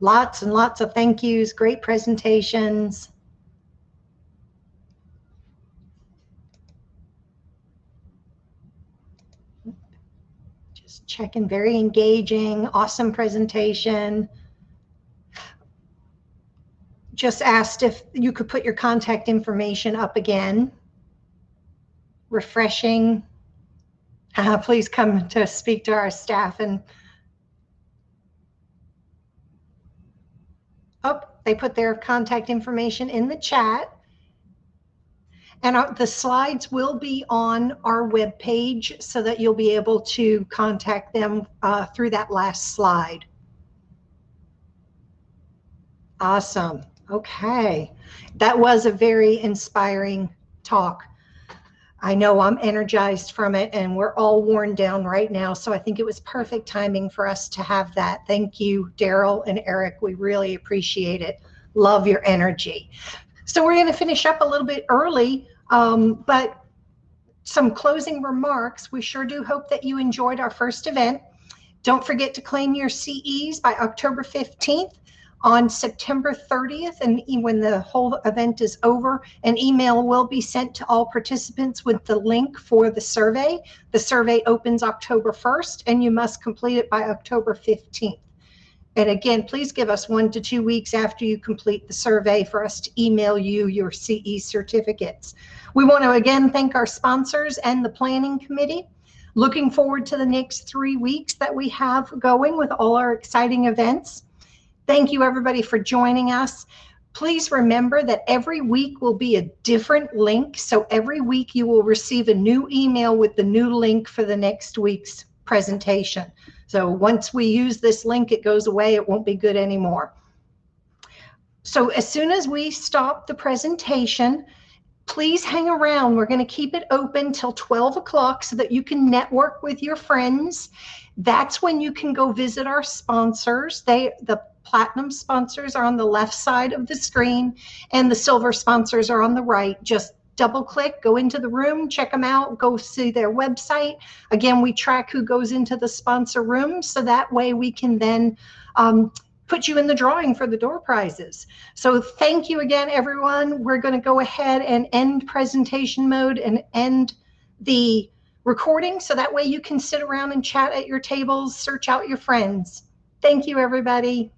Lots and lots of thank yous, great presentations. Just checking, very engaging, awesome presentation. Just asked if you could put your contact information up again. Refreshing. Please come to speak to our staff. And oh, they put their contact information in the chat. And the slides will be on our webpage so that you'll be able to contact them through that last slide. Awesome. Okay. That was a very inspiring talk. I know I'm energized from it, and we're all worn down right now. So I think it was perfect timing for us to have that. Thank you, Daryl and Eric. We really appreciate it. Love your energy. So we're going to finish up a little bit early, but some closing remarks. We sure do hope that you enjoyed our first event. Don't forget to claim your CEs by October 15th. On September 30th, and when the whole event is over, an email will be sent to all participants with the link for the survey. The survey opens October 1st, and you must complete it by October 15th. And again, please give us 1 to 2 weeks after you complete the survey for us to email you your CE certificates. We want to again thank our sponsors and the planning committee. Looking forward to the next 3 weeks that we have going with all our exciting events. Thank you, everybody, for joining us. Please remember that every week will be a different link. So every week you will receive a new email with the new link for the next week's presentation. So once we use this link, it goes away. It won't be good anymore. So as soon as we stop the presentation, please hang around. We're going to keep it open till 12 o'clock so that you can network with your friends. That's when you can go visit our sponsors. The platinum sponsors are on the left side of the screen, and the silver sponsors are on the right. Just double click, go into the room, check them out, go see their website. Again, we track who goes into the sponsor room, so that way we can then put you in the drawing for the door prizes. So thank you again, everyone. We're going to go ahead and end presentation mode and end the recording, so that way you can sit around and chat at your tables, search out your friends. Thank you, everybody.